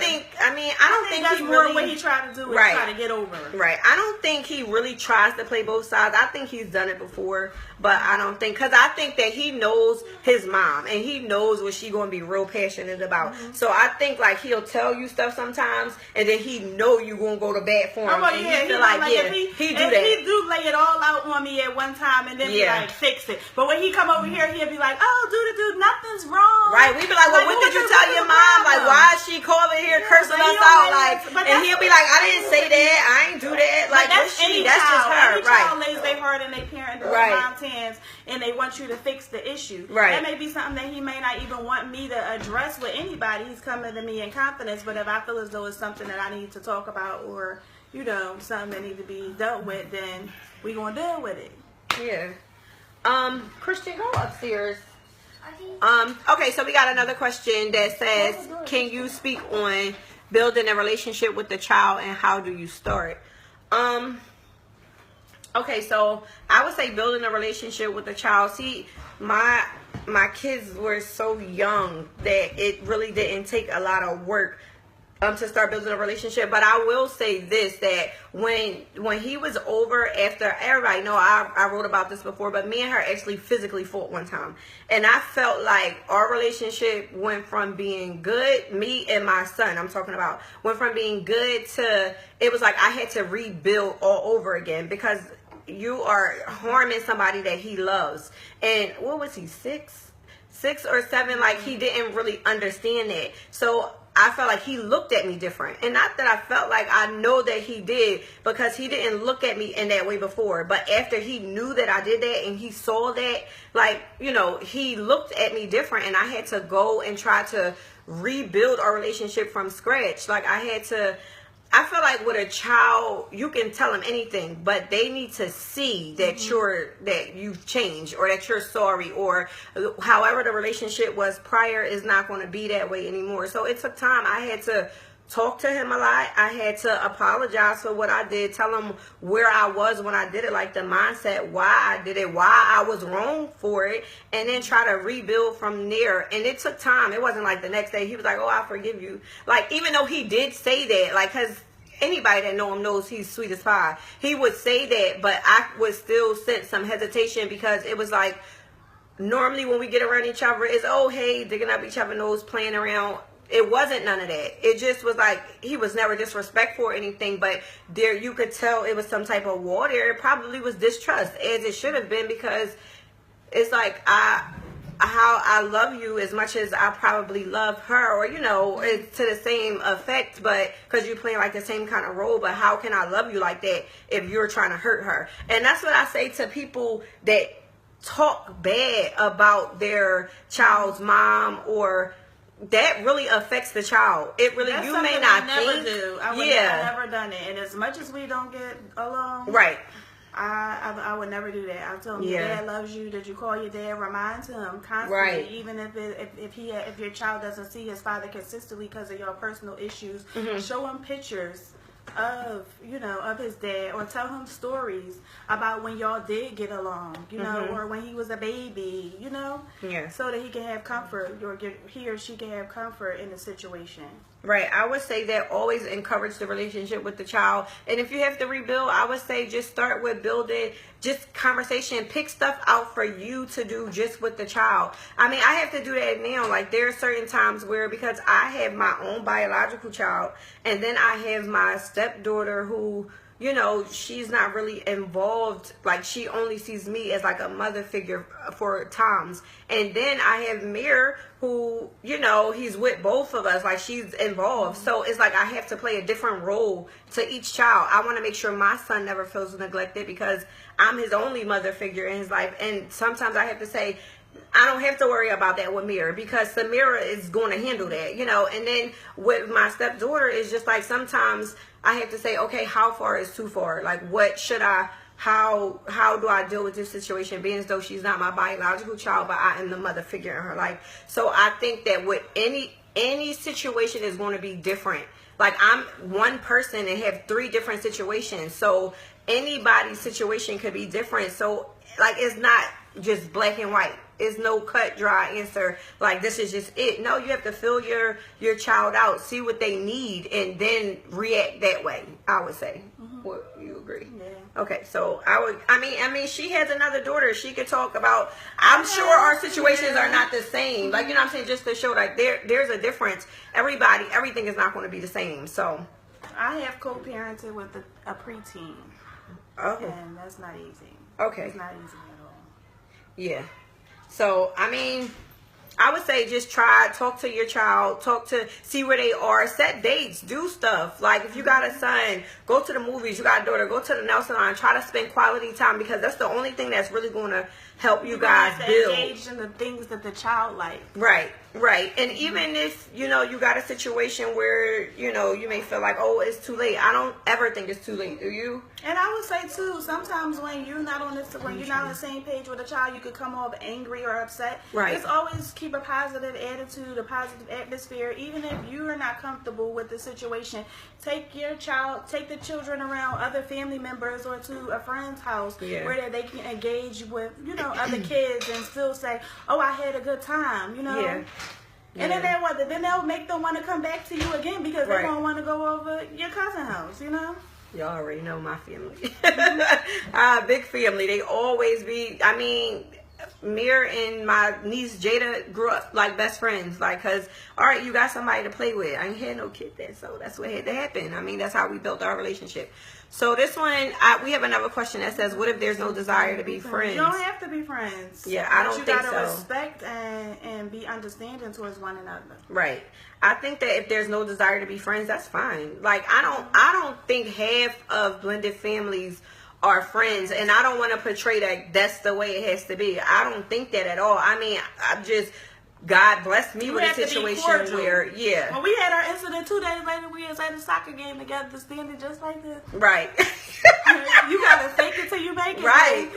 [SPEAKER 1] think
[SPEAKER 2] that's
[SPEAKER 1] he
[SPEAKER 2] more
[SPEAKER 1] really,
[SPEAKER 2] what he tried to do is try to get over it.
[SPEAKER 1] Right. I don't think he really tries to play both sides. I think he's done it before, but I don't think, because I think that he knows his mom and he knows what she's going to be real passionate about. So I think like he'll tell you stuff sometimes, and then he know you going to go to bat for him.
[SPEAKER 2] Oh,
[SPEAKER 1] and
[SPEAKER 2] yeah,
[SPEAKER 1] he feel like
[SPEAKER 2] he do lay it all out on me at one time and then be like fix it. But when he come over here, he'll be like, oh, dude, nothing's wrong.
[SPEAKER 1] Right. We be like, well, what did you tell your mom? Like, why is she calling here cursing us out? Like, and he'll be like, I didn't say that. I ain't do that. Like, that's just her.
[SPEAKER 2] Every child lays their heart in their parent or their mom's hands, and they want you to fix the issue.
[SPEAKER 1] Right.
[SPEAKER 2] That may be something that he may not even want me to address with anybody. He's coming to me in confidence, but if I feel as though it's something that I need to talk about or, you know, something that needs to be dealt with, then we gonna deal with it.
[SPEAKER 1] Yeah. Christian, go upstairs. Okay, so we got another question that says, can you speak on building a relationship with the child and how do you start? Okay, so I would say building a relationship with the child. See, my kids were so young that it really didn't take a lot of work to start building a relationship. But I will say this, that when he was over, after, everybody know I wrote about this before, but me and her actually physically fought one time, and I felt like our relationship went from being good, me and my son I'm talking about, went from being good to, it was like I had to rebuild all over again, because you are harming somebody that he loves. And what was he, 6 or 7? Like, he didn't really understand that. So I felt like he looked at me different. And not that I felt like, I know that he did, because he didn't look at me in that way before. But after he knew that I did that and he saw that, like, you know, he looked at me different, and I had to go and try to rebuild our relationship from scratch. Like, I feel like with a child, you can tell them anything, but they need to see that that you've changed, or that you're sorry, or however the relationship was prior is not going to be that way anymore. So it took time. I had to talk to him a lot. I had to apologize for what I did, tell him where I was when I did it, like the mindset, why I did it, why I was wrong for it, and then try to rebuild from there. And it took time. It wasn't like the next day he was like, oh, I forgive you. Like, even though he did say that, like, because anybody that know him knows he's sweet as pie, he would say that, but I would still sense some hesitation, because it was like, normally when we get around each other, it's, oh, hey, digging up each other's nose, playing around. It wasn't none of that. It just was like, he was never disrespectful or anything, but there, you could tell it was some type of war there. It probably was distrust, as it should have been, because it's like, how I love you as much as I probably love her, or, you know, it's to the same effect, but because you're playing like the same kind of role. But how can I love you like that if you're trying to hurt her? And that's what I say to people that talk bad about their child's mom, or that really affects the child. It really,
[SPEAKER 2] that's
[SPEAKER 1] you may not
[SPEAKER 2] never
[SPEAKER 1] think.
[SPEAKER 2] do. I would have never done it. And as much as we don't get along,
[SPEAKER 1] right.
[SPEAKER 2] I would never do that. I tell him, your dad loves you. Did you call your dad? Remind him constantly,
[SPEAKER 1] right.
[SPEAKER 2] even if your child doesn't see his father consistently because of your personal issues. Show him pictures of his dad, or tell him stories about when y'all did get along, or when he was a baby, so that he can have comfort, or he or she can have comfort in the situation.
[SPEAKER 1] Right. I would say that always encourage the relationship with the child. And if you have to rebuild, I would say just start with building just conversation. Pick stuff out for you to do just with the child. I mean, I have to do that now. Like, there are certain times where, because I have my own biological child, and then I have my stepdaughter who, she's not really involved. Like, she only sees me as like a mother figure for times. And then I have Mir, who, he's with both of us. Like, she's involved. So it's like I have to play a different role to each child. I want to make sure my son never feels neglected because I'm his only mother figure in his life. And sometimes I have to say, I don't have to worry about that with Mira because Samira is going to handle that, And then with my stepdaughter, it's just like sometimes I have to say, okay, how far is too far? Like, what should how do I deal with this situation, being as though she's not my biological child, but I am the mother figure in her life. So I think that with any situation is going to be different. Like, I'm one person and have 3 different situations. So anybody's situation could be different. So, like, it's not just black and white. It's no cut dry answer. Like, this is just it. No, you have to fill your child out, see what they need, and then react that way, I would say. What, you agree? Yeah. Okay, so I mean, she has another daughter. She could talk about, I'm sure our situations are not the same. Like, what I'm saying, just to show, like, there's a difference. Everything is not going to be the same. So
[SPEAKER 2] I have co-parented with a preteen.
[SPEAKER 1] Okay.
[SPEAKER 2] And that's not easy.
[SPEAKER 1] Okay.
[SPEAKER 2] It's not easy at all.
[SPEAKER 1] Yeah. So, I mean, I would say just talk to your child, see where they are, set dates, do stuff. Like, if you got a son, go to the movies. You got a daughter, go to the nail salon, try to spend quality time, because that's the only thing that's really going to help you guys build.
[SPEAKER 2] Engage in the things that the child likes.
[SPEAKER 1] Right. And even if, you got a situation where, you may feel like, oh, it's too late. I don't ever think it's too late. Do you?
[SPEAKER 2] And I would say, too, sometimes when you're not on the same page with a child, you could come off angry or upset.
[SPEAKER 1] Right.
[SPEAKER 2] Just always keep a positive attitude, a positive atmosphere. Even if you are not comfortable with the situation, take the children around other family members or to a friend's house where they can engage with, other kids and still say, oh, I had a good time,
[SPEAKER 1] Yeah.
[SPEAKER 2] And then they'll make them want to come back to you again because they don't want to go over your cousin's house,
[SPEAKER 1] Y'all already know my family. Big family. They always be, I mean, Mir and my niece Jada grew up like best friends. Like, cause, all right, you got somebody to play with. I ain't had no kid then, so that's what had to happen. I mean, that's how we built our relationship. So this one, we have another question that says, what if there's no desire to be friends?
[SPEAKER 2] You don't have to be friends.
[SPEAKER 1] Yeah, I don't think so.
[SPEAKER 2] You gotta respect and be understanding towards one another.
[SPEAKER 1] Right. I think that if there's no desire to be friends, that's fine. Like, I don't think half of blended families are friends, and I don't want to portray that that's the way it has to be. I don't think that at all. I mean, God blessed me with a situation where,
[SPEAKER 2] When we had our incident 2 days later, we was at a soccer game together, standing just like this.
[SPEAKER 1] Right.
[SPEAKER 2] You gotta fake it till you make it.
[SPEAKER 1] Right.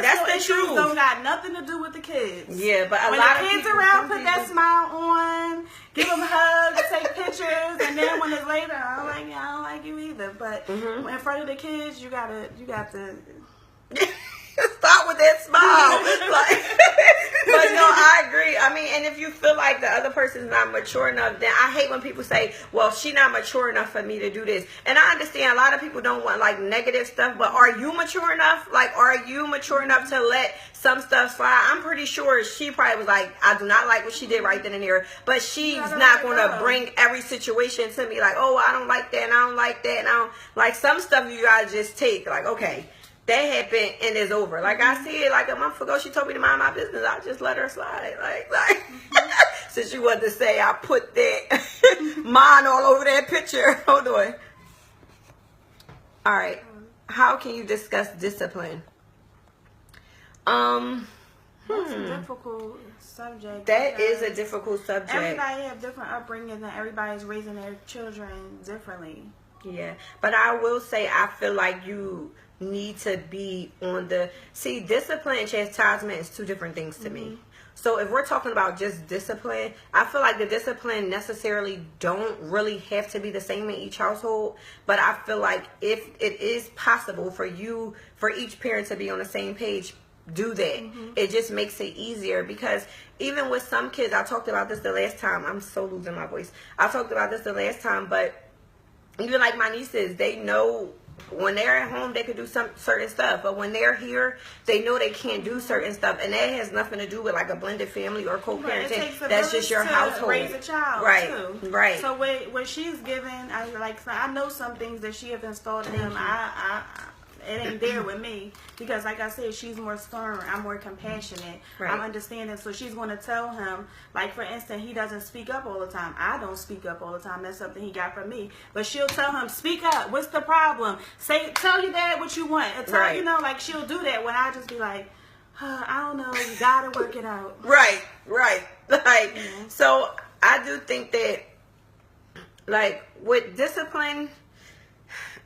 [SPEAKER 1] That's the
[SPEAKER 2] issues
[SPEAKER 1] truth.
[SPEAKER 2] Don't got nothing to do with the kids.
[SPEAKER 1] Yeah, but
[SPEAKER 2] when
[SPEAKER 1] lot
[SPEAKER 2] the
[SPEAKER 1] of
[SPEAKER 2] kids
[SPEAKER 1] people,
[SPEAKER 2] around, put that smile on, give them hugs, take pictures, and then when it's later, I don't like you either. But in front of the kids, you got to.
[SPEAKER 1] Stop with that smile. But no, I agree. I mean, and if you feel like the other person's not mature enough, then I hate when people say, well, she's not mature enough for me to do this. And I understand a lot of people don't want like negative stuff, but are you mature enough? Like, are you mature enough to let some stuff slide? I'm pretty sure she probably was like, I do not like what she did right then and there, but she's not going to bring every situation to me like, oh, I don't like that, and I don't like that, and I don't like some stuff you gotta just take, like, okay, that happened and it's over. Like, I see it like a month ago, she told me to mind my business. I just let her slide. Like since you wanted to say I put that mine all over that picture. Hold on. All right. How can you discuss discipline?
[SPEAKER 2] That's a difficult subject.
[SPEAKER 1] That is a difficult subject.
[SPEAKER 2] Everybody have different upbringings and everybody's raising their children differently.
[SPEAKER 1] Yeah, but I will say I feel like you need to be on the discipline and chastisement is two different things to me. So if we're talking about just discipline, I feel like the discipline necessarily don't really have to be the same in each household. But I feel like if it is possible for each parent to be on the same page, do that. It just makes it easier, because even with some kids, I talked about this the last time. I'm so losing my voice. I talked about this the last time, but even like my nieces, they know when they're at home they could do some certain stuff, but when they're here they know they can't do certain stuff, and that has nothing to do with like a blended family or co-parenting. That's just your household.
[SPEAKER 2] Raise a child,
[SPEAKER 1] right?
[SPEAKER 2] Too.
[SPEAKER 1] Right.
[SPEAKER 2] So when she's given, I know some things that she has installed in him. It ain't there with me, because like I said, she's more stern, I'm more compassionate,
[SPEAKER 1] right.
[SPEAKER 2] I'm understanding. So she's going to tell him, like for instance, he doesn't speak up all the time. I don't speak up all the time. That's something he got from me. But she'll tell him, speak up, what's the problem, tell your dad what you want, and tell,
[SPEAKER 1] right.
[SPEAKER 2] like she'll do that when I just be like, I don't know, you gotta work it out.
[SPEAKER 1] Right. Like, so I do think that, like, with discipline,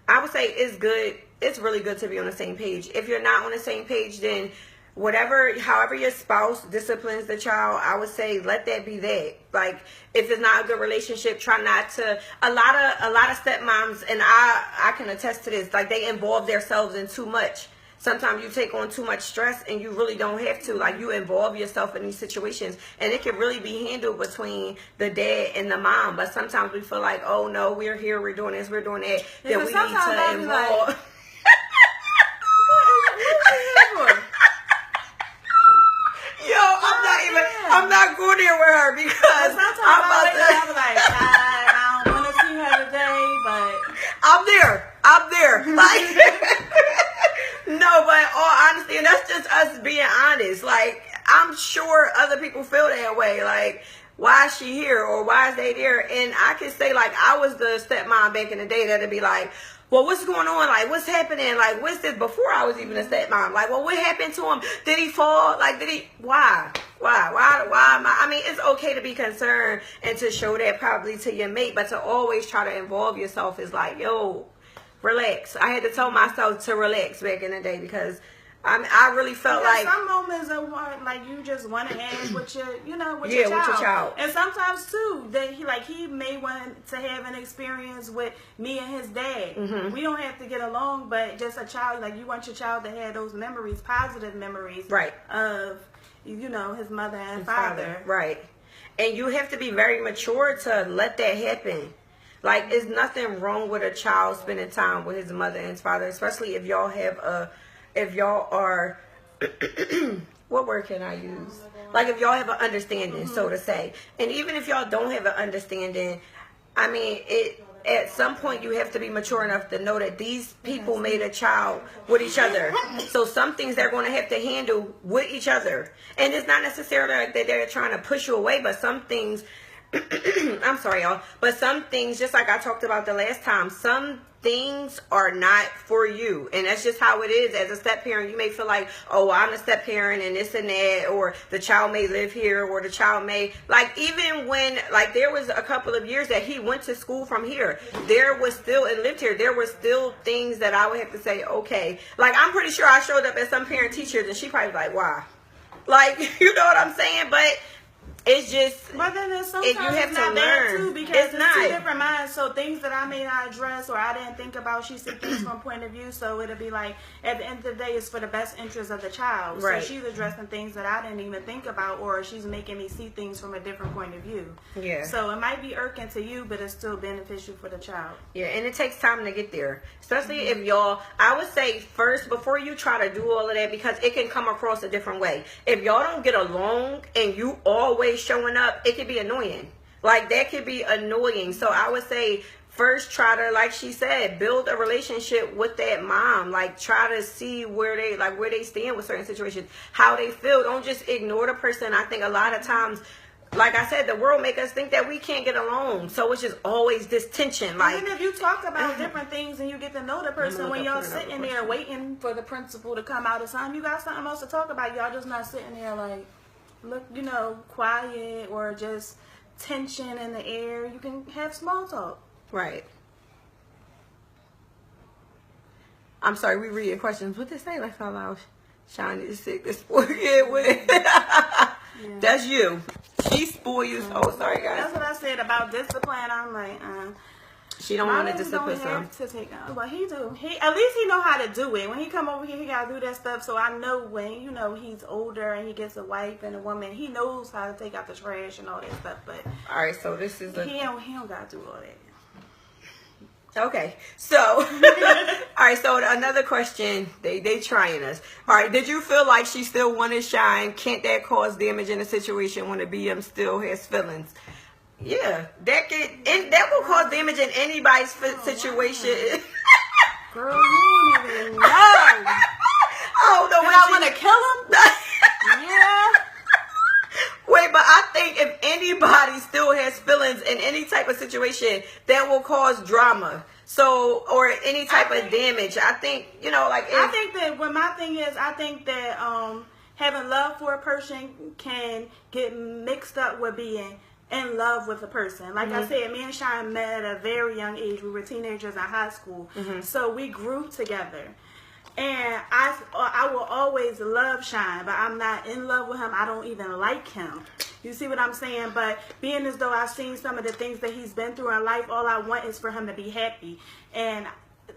[SPEAKER 1] I would say it's good. It's really good to be on the same page. If you're not on the same page, then however your spouse disciplines the child, I would say let that be that. Like, if it's not a good relationship, try not to. A lot of stepmoms, and I can attest to this, like they involve themselves in too much. Sometimes you take on too much stress and you really don't have to. Like, you involve yourself in these situations, and it can really be handled between the dad and the mom. But sometimes we feel like, oh no, we're here, we're doing this, we're doing that. Then we need to involve. I'm not going there with her, because
[SPEAKER 2] I'm like, I don't want to see her today, but
[SPEAKER 1] I'm there. Like, no, but all honesty, and that's just us being honest. Like, I'm sure other people feel that way. Like, why is she here, or why is they there? And I can say, like, I was the stepmom back in the day that'd be like, well, what's going on? Like, what's happening? Like, what's this? Before I was even a stepmom. Like, well, what happened to him? Did he fall? Like, why? Am I mean, it's okay to be concerned and to show that probably to your mate, but to always try to involve yourself is like, yo, relax. I had to tell myself to relax back in the day, because I really felt like
[SPEAKER 2] some moments of like you just want to have with your, with your child. And sometimes too, that he may want to have an experience with me and his dad. We don't have to get along, but just a child, like you want your child to have those memories, positive memories,
[SPEAKER 1] right,
[SPEAKER 2] of his mother and father.
[SPEAKER 1] Right. And you have to be very mature to let that happen. Like, there's nothing wrong with a child spending time with his mother and his father, especially if y'all are, what word can I use? Like, if y'all have an understanding, so to say. And even if y'all don't have an understanding, I mean, at some point you have to be mature enough to know that these people made a child with each other. So some things they're going to have to handle with each other. And it's not necessarily like that they're trying to push you away, but some things, I'm sorry, y'all, but some things, just like I talked about the last time, some things are not for you, and that's just how it is. As a step parent, you may feel like, oh, I'm a step parent and this and that, or the child may live here, or the child may, like, even when, like, there was a couple of years that he went to school from here, there was still, and lived here, there were still things that I would have to say, okay, like, I'm pretty sure I showed up at some parent teachers and she probably like, why? Like, you know what I'm saying? But it's just,
[SPEAKER 2] but then there's sometimes
[SPEAKER 1] you have
[SPEAKER 2] it's
[SPEAKER 1] to
[SPEAKER 2] not
[SPEAKER 1] learn.
[SPEAKER 2] Too, because
[SPEAKER 1] it's
[SPEAKER 2] not two different minds. So things that I may not address or I didn't think about, she sees things from point of view. So it'll be like, at the end of the day, it's for the best interest of the child.
[SPEAKER 1] Right.
[SPEAKER 2] So she's addressing things that I didn't even think about, or she's making me see things from a different point of view.
[SPEAKER 1] Yeah.
[SPEAKER 2] So it might be irking to you, but it's still beneficial for the child.
[SPEAKER 1] Yeah, and it takes time to get there. Especially if y'all, I would say first, before you try to do all of that, because it can come across a different way. If y'all don't get along and you always showing up, it can be annoying. Like, that could be annoying. So I would say first, try to, like she said, build a relationship with that mom. Like, try to see where they stand with certain situations, how they feel. Don't just ignore the person. I think a lot of times, like I said, the world make us think that we can't get along. So it's just always this tension. Like,
[SPEAKER 2] even if you talk about different things and you get to know the person, when y'all sitting there waiting for the principal to come out or something, you got something else to talk about. Y'all just not sitting there like, look, quiet, or just tension in the air. You can have small talk.
[SPEAKER 1] Right. I'm sorry, we read your questions. What they say? Like how loud? Shiny is sick. This spoil you with. That's you. She spoil you. Oh, sorry, guys.
[SPEAKER 2] That's what I said about discipline. I'm like,
[SPEAKER 1] she don't want to discipline some.
[SPEAKER 2] But he do. At least he know how to do it. When he come over here, he gotta do that stuff. So I know when he's older and he gets a wife and a woman, he knows how to take out the trash and all that stuff. But
[SPEAKER 1] all right, so this is
[SPEAKER 2] he don't gotta do all that.
[SPEAKER 1] Okay, so all right, so another question. They trying us. All right, did you feel like she still wanted Shine? Can't that cause damage in a situation when a BM still has feelings? Yeah, that will cause damage in anybody's situation.
[SPEAKER 2] Girl, you don't even know.
[SPEAKER 1] Oh no,
[SPEAKER 2] I want to kill him. Yeah.
[SPEAKER 1] Wait, but I think if anybody still has feelings in any type of situation, that will cause drama. So, or any type of damage. I think, I
[SPEAKER 2] think that my thing is, I think that having love for a person can get mixed up with being in love with a person. Like I said, me and Shine met at a very young age. We were teenagers in high school. So we grew together. And I will always love Shine, but I'm not in love with him. I don't even like him. You see what I'm saying? But being as though I've seen some of the things that he's been through in life, all I want is for him to be happy. And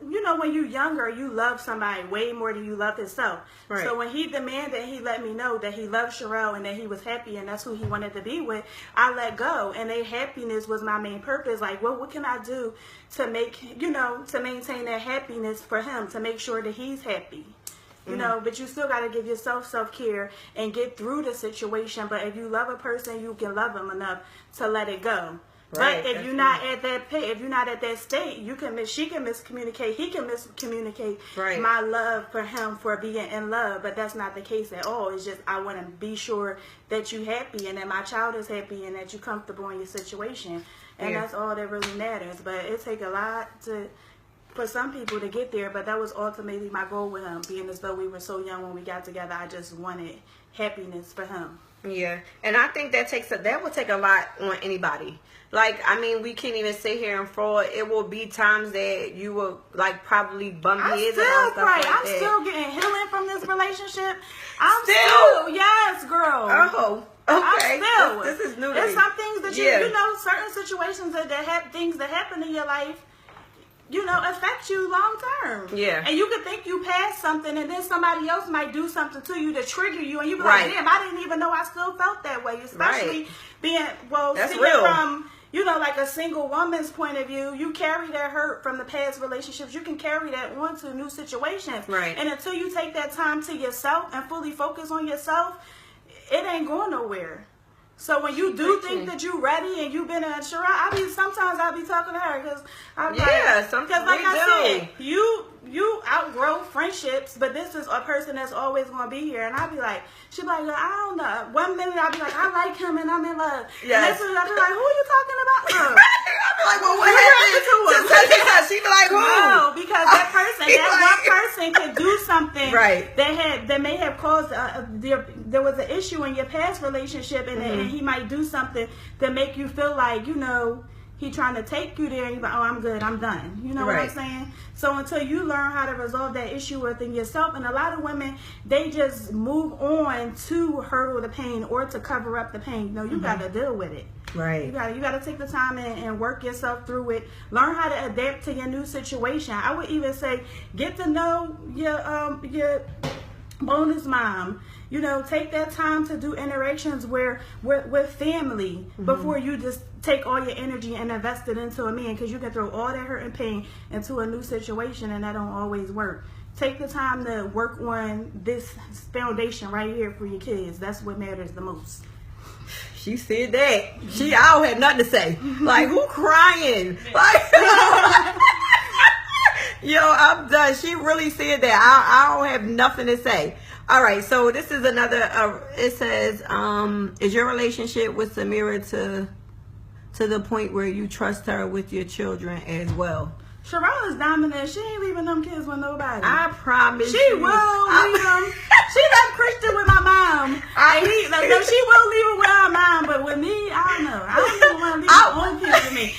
[SPEAKER 2] when you're younger, you love somebody way more than you love yourself. Right. So when he demanded, he let me know that he loved Sherelle and that he was happy and that's who he wanted to be with, I let go. And their happiness was my main purpose. Like, well, what can I do to to maintain that happiness for him, to make sure that he's happy? But you still got to give yourself self-care and get through the situation. But if you love a person, you can love them enough to let it go. Right, but if you're not at that state, she can miscommunicate, he can miscommunicate my love for him for being in love, but that's not the case at all. It's just I want to be sure that you're happy and that my child is happy and that you're comfortable in your situation, and that's all that really matters. But it takes a lot for some people to get there, but that was ultimately my goal with him, being as though we were so young when we got together. I just wanted happiness for him.
[SPEAKER 1] Yeah, and I think that will take a lot on anybody. Like, I mean, we can't even sit here and fraud. It will be times that you will, probably bump heads about stuff like that.
[SPEAKER 2] I'm still getting healing from this relationship. I'm still, yes, girl.
[SPEAKER 1] Oh, okay.
[SPEAKER 2] I'm still.
[SPEAKER 1] This is new to me.
[SPEAKER 2] There's some things that certain situations that have things that happen in your life, affect you long term. Yeah. And you could think you passed something and then somebody else might do something to you to trigger you and you be like, damn, I didn't even know I still felt that way. Especially being, from, like a single woman's point of view, you carry that hurt from the past relationships. You can carry that on to new situations. Right. And until you take that time to yourself and fully focus on yourself, it ain't going nowhere. So when you do think that you're ready and you've been at Sherelle, sometimes I'll be talking to her because I said, you outgrow friendships, but this is a person that's always going to be here. And I'll be like, she'll be like, I don't know. One minute I'll be like, I like him and I'm in love. Yes. Next minute I'll be like, who are you talking about? I'll be like, well, what happened to him? She'll be like, who? No, because that one person can do something that may have caused there was an issue in your past relationship, and he might do something to make you feel like, he trying to take you there, and you're like, oh, I'm good, I'm done. You know what I'm saying? So until you learn how to resolve that issue within yourself, and a lot of women, they just move on to hurdle the pain or to cover up the pain. No, you got to deal with it. Right. You got to take the time and work yourself through it. Learn how to adapt to your new situation. I would even say, get to know your bonus mom. Take that time to do interactions with family before you just take all your energy and invest it into a man, because you can throw all that hurt and pain into a new situation and that don't always work. Take the time to work on this foundation right here for your kids. That's what matters the most.
[SPEAKER 1] She said that. I don't have nothing to say. Like, who crying? Like, I'm done. She really said that. I don't have nothing to say. All right, so this is another. It says, "Is your relationship with Samira to the point where you trust her with your children as well?"
[SPEAKER 2] Sherelle is dominant. She ain't leaving them kids with nobody.
[SPEAKER 1] I promise.
[SPEAKER 2] She will leave them. She left Christian with my mom. She will leave her with her mom, but with me, I don't know. I don't even want to leave my own kids with me.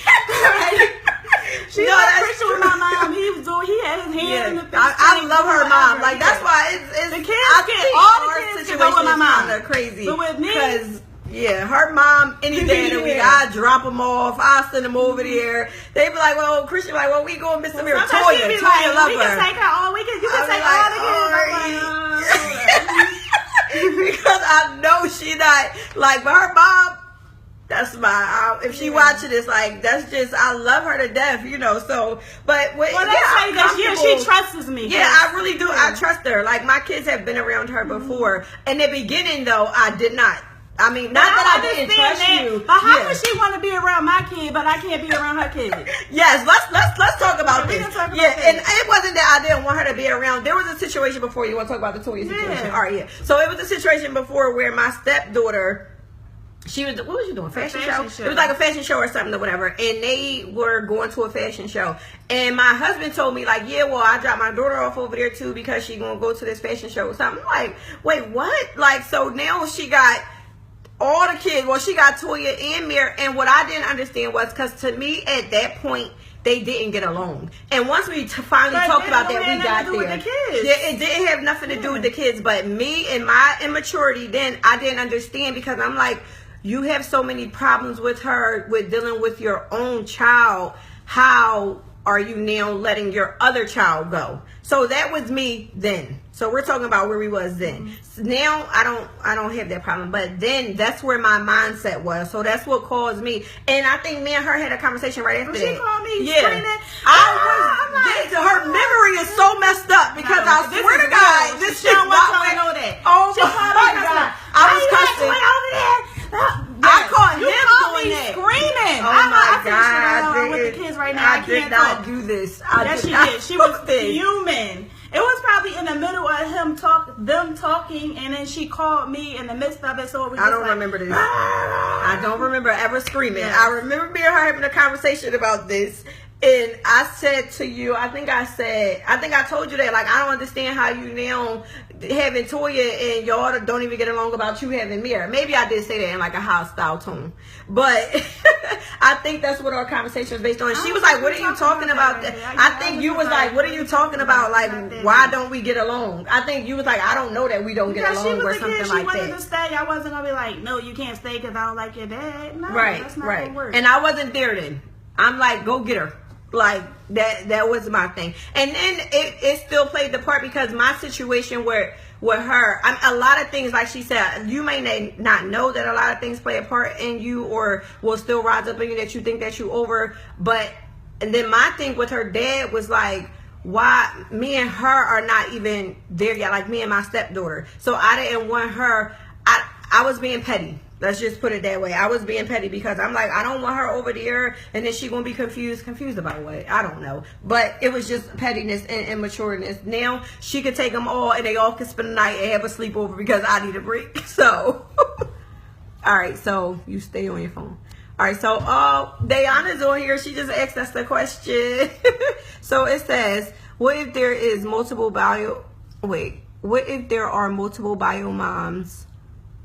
[SPEAKER 2] She was Christian with my mom. He had his hands in the fish
[SPEAKER 1] I love her mom. Like that's why it's
[SPEAKER 2] the kids all the kids can go with my mom.
[SPEAKER 1] Kind of crazy.
[SPEAKER 2] But with me,
[SPEAKER 1] because her mom any day of the week, I drop them off, I send them over there. They be like, well, Christian, like, well, we going Mr. Mirror. Toya love her.
[SPEAKER 2] We can take her all weekend. You can take all the kids.
[SPEAKER 1] Because I know she not like, but her mom. That's my. If she watching this, like, that's just. I love her to death, you know. So, but
[SPEAKER 2] she trusts me.
[SPEAKER 1] Yeah, I really do. I trust her. Like my kids have been around her before. In the beginning, though, I did not. I mean, not that I didn't trust you.
[SPEAKER 2] But how does she want to be around my kid, but I can't be around her kid?
[SPEAKER 1] Yes, let's talk about this. And it wasn't that I didn't want her to be around. There was a situation before. You want to talk about the Toya situation? Yeah. All right, yeah. So it was a situation before where my stepdaughter. She was, what was you doing? Fashion show? It was like a fashion show or something or whatever. And they were going to a fashion show. And my husband told me, like, yeah, well, I dropped my daughter off over there too because she's going to go to this fashion show or something. I'm like, wait, what? Like, so now she got all the kids. Well, she got Toya and Mir. And what I didn't understand was because to me at that point, they didn't get along. And once we finally talked about that, we got there. Yeah, it didn't have nothing to do with the kids. But me and my immaturity, then I didn't understand because I'm like, you have so many problems with her, with dealing with your own child. How are you now letting your other child go? So that was me then. So we're talking about where we was then. So now I don't have that problem. But then that's where my mindset was. So that's what caused me. And I think me and her had a conversation right after that.
[SPEAKER 2] She called me screaming.
[SPEAKER 1] Her memory is so messed up because I swear to God, this shit not
[SPEAKER 2] want to know that.
[SPEAKER 1] Oh my God. I was cussing. I caught him doing that.
[SPEAKER 2] Screaming.
[SPEAKER 1] Oh my God.
[SPEAKER 2] I'm with the kids right now. I
[SPEAKER 1] did not do this.
[SPEAKER 2] Yes, she did. She was fuming. It was probably in the middle of them talking, and then she called me in the midst of it. So it was
[SPEAKER 1] I don't remember this. I don't remember ever screaming. I remember me and her having a conversation about this. And I said to you, I think I told you that, like, I don't understand how you now having Toya and y'all don't even get along about you having Mira. Maybe I did say that in like a hostile tone. But I think that's what our conversation was based on. And she was like, what are you talking about? I think you was like, what are you talking about? Like, why don't we get along? I think you was like, I don't know that we don't get along or something like that.
[SPEAKER 2] She wanted to stay. I wasn't going to be like, no, you can't stay because I don't like your dad. No, that's not going to work.
[SPEAKER 1] And I wasn't there then. I'm like, go get her. Like that was my thing. And then it still played the part because my situation with her, a lot of things, like she said, you may not know that a lot of things play a part in you or will still rise up in you that you think that you over. But and then my thing with her dad was like, why me and her are not even there yet, like me and my stepdaughter. So I didn't want her, I was being petty. Let's just put it that way. I was being petty because I'm like, I don't want her over there and then she gonna be confused about what? I don't know. But it was just pettiness and immatureness. Now she could take them all and they all can spend the night and have a sleepover because I need a break. So, all right. So you stay on your phone. All right. So Dayana's on here. She just asked us the question. So it says, what if there is multiple what if there are multiple bio moms?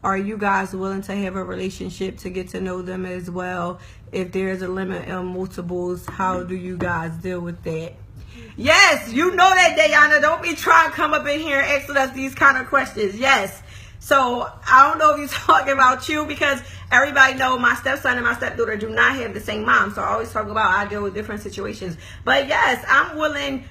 [SPEAKER 1] Are you guys willing to have a relationship to get to know them as well? If there's a limit on multiples, how do you guys deal with that? Yes, you know that, Dayana. Don't be trying to come up in here and asking us these kind of questions. Yes. So I don't know if you're talking about you because everybody know my stepson and my stepdaughter do not have the same mom. So I always talk about I deal with different situations. But yes, I'm willing.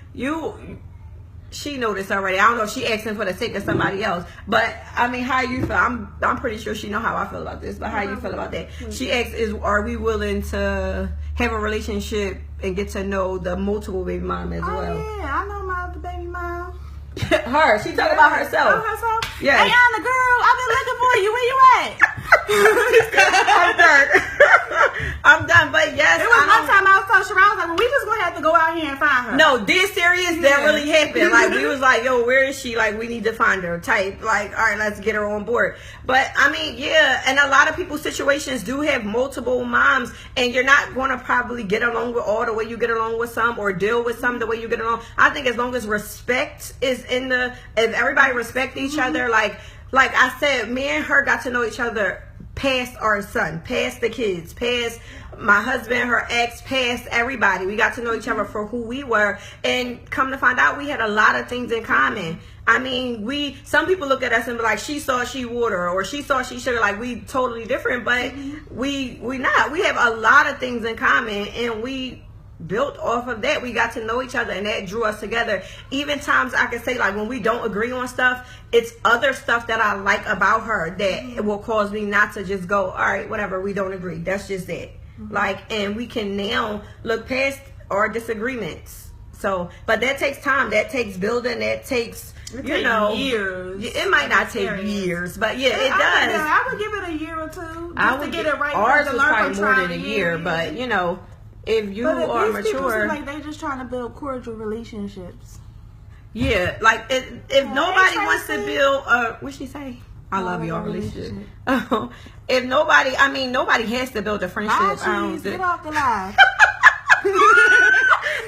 [SPEAKER 1] She know this already. I don't know if she asking for the sake of somebody else. But I mean, how you feel? I'm pretty sure she know how I feel about this. But how you feel about that? She asked, are we willing to have a relationship and get to know the multiple baby mom as well?
[SPEAKER 2] Oh yeah, I know my other baby mom.
[SPEAKER 1] Her. She talking about herself.
[SPEAKER 2] Yeah. Hey, Anna, girl, I've been looking for you. Where you at?
[SPEAKER 1] I'm done. I'm done. But yes,
[SPEAKER 2] it was one time I was telling Sherelle, I was like, well, we just gonna have to go out here and find her.
[SPEAKER 1] No, this serious, that really happened. Like, we was like, yo, where is she? Like, we need to find her type. Like, all right, let's get her on board. But I mean, yeah, and a lot of people's situations do have multiple moms, and you're not gonna probably get along with all the way you get along with some, or deal with some the way you get along. I think as long as respect is if everybody respect each other, like I said, me and her got to know each other past our son, past the kids, past my husband, her ex, past everybody. We got to know each other for who we were, and come to find out we had a lot of things in common. I mean, some people look at us and be like, she saw she water, or she saw she sugar, like we totally different, but we not. We have a lot of things in common, and we built off of that. We got to know each other, and that drew us together. Even times I can say, like, when we don't agree on stuff, it's other stuff that I like about her that will cause me not to just go, all right, whatever, we don't agree. That's just it. Like, and we can now look past our disagreements. So, but that takes time. That takes building. That takes,
[SPEAKER 2] years.
[SPEAKER 1] It might not take years, but yeah, it does.
[SPEAKER 2] I would give it a year or two just to get it right.
[SPEAKER 1] Ours was probably more than a year, but if you are mature,
[SPEAKER 2] people seem like they just trying to build cordial relationships.
[SPEAKER 1] Yeah, like if nobody wants to build, what'd she say? I love your relationship. If nobody has to build a friendship.
[SPEAKER 2] Get off the line.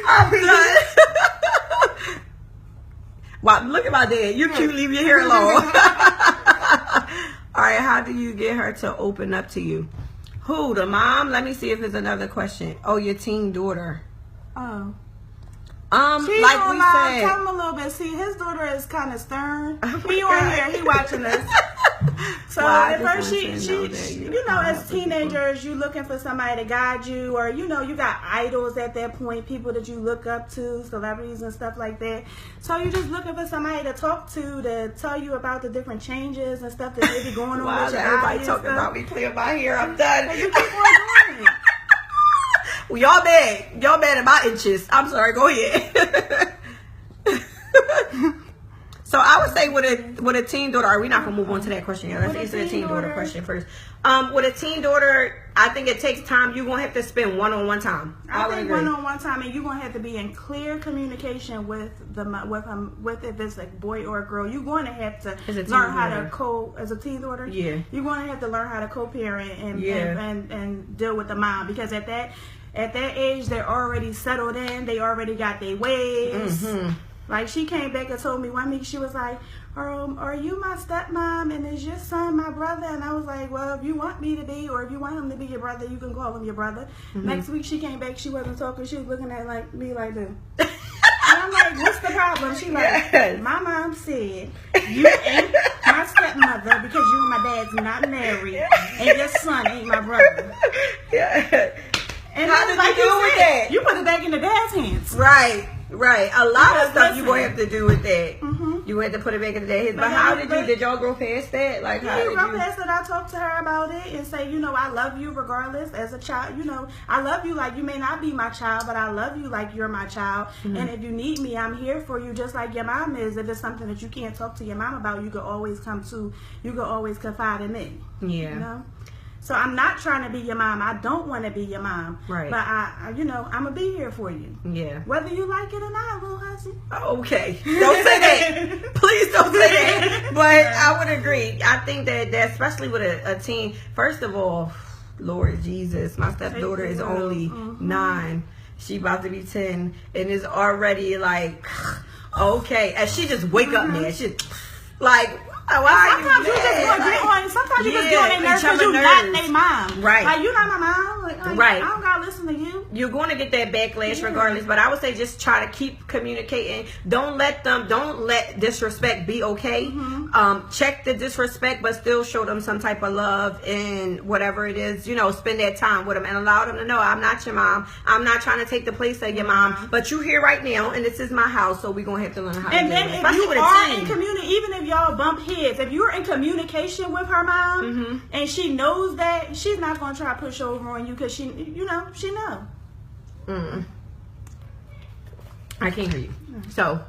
[SPEAKER 1] I'm done. Wow, look at my dad. You cute. Leave your hair alone. All right, how do you get her to open up to you? Who, the mom? Let me see if there's another question. Oh, your teen daughter.
[SPEAKER 2] Oh.
[SPEAKER 1] She's like we said.
[SPEAKER 2] Tell him a little bit. See, his daughter is kind of stern. He on here. He watching us. So at first, she as teenagers, you looking for somebody to guide you, or you got idols at that point, people that you look up to, celebrities and stuff like that. So you're just looking for somebody to talk to tell you about the different changes and stuff that may be going on with your
[SPEAKER 1] everybody talking about me, clear my hair. I'm done.
[SPEAKER 2] So you keep on doing it.
[SPEAKER 1] Well, y'all bad at my inches. I'm sorry. Go ahead. So I would say with a teen daughter, are we not gonna move on to that question yet? Let's answer the teen daughter question first. With a teen daughter, I think it takes time. You're gonna have to spend one-on-one time.
[SPEAKER 2] I think one-on-one time, and you're gonna have to be in clear communication with if it's a boy or a girl. You're going to have to learn how to as a teen daughter.
[SPEAKER 1] Yeah,
[SPEAKER 2] you're going to have to learn how to co-parent and deal with the mom, because at that age they're already settled in. They already got their ways. Like, she came back and told me one week, she was like, are you my stepmom, and is your son my brother? And I was like, well, if you want me to be, or if you want him to be your brother, you can call him your brother. Next week she came back, she wasn't talking, she was looking at me like this. And I'm like, what's the problem? She like, my mom said you ain't my stepmother because you and my dad's not married, and your son ain't my brother. Yeah. And how did you deal with that? You put it back in the dad's hands.
[SPEAKER 1] Right. A lot of stuff you gonna have to do with that. You have to put it back in the day. But how did y'all grow past that? Like, how did you grow past
[SPEAKER 2] it? I talked to her about it and say, I love you regardless as a child. I love you like you may not be my child, but I love you like you're my child. And if you need me, I'm here for you, just like your mom is. If it's something that you can't talk to your mom about, you can always confide in me.
[SPEAKER 1] Yeah.
[SPEAKER 2] So I'm not trying to be your mom. I don't want to be your mom.
[SPEAKER 1] Right.
[SPEAKER 2] But I'm gonna be here for you.
[SPEAKER 1] Yeah.
[SPEAKER 2] Whether you like it or not, little hussy.
[SPEAKER 1] Okay. Don't say that. Please don't say that. But I would agree. I think that especially with a teen, first of all, Lord Jesus, my stepdaughter is only 9. She about to be 10 and is already like, okay. And she just wake up man. She like,
[SPEAKER 2] sometimes you just get on their nerves because you're not their mom.
[SPEAKER 1] Right.
[SPEAKER 2] Like, you're not my mom. Right. I don't gotta listen to you.
[SPEAKER 1] You're going to get that backlash regardless, but I would say just try to keep communicating. Don't let disrespect be okay. Check the disrespect, but still show them some type of love and whatever it is, spend that time with them and allow them to know, I'm not your mom. I'm not trying to take the place of your mom, but you're here right now and this is my house, so we're going to have to learn how to do it.
[SPEAKER 2] And then if you are in community, even if y'all bump heads, if you're in communication with her mom and she knows that, she's not going to try to push over on you because she knows.
[SPEAKER 1] I can't hear you. So,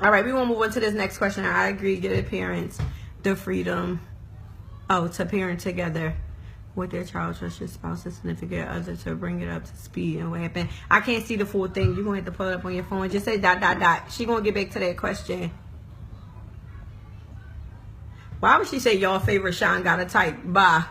[SPEAKER 1] all right, we want to move on to this next question. I agree, give the parents the freedom to parent together with their child, trust your spouse and significant other to bring it up to speed and what happened. I can't see the full thing. You're going to have to pull it up on your phone. Just say ... She going to get back to that question. Why would she say y'all favorite Sean got a type? Bye.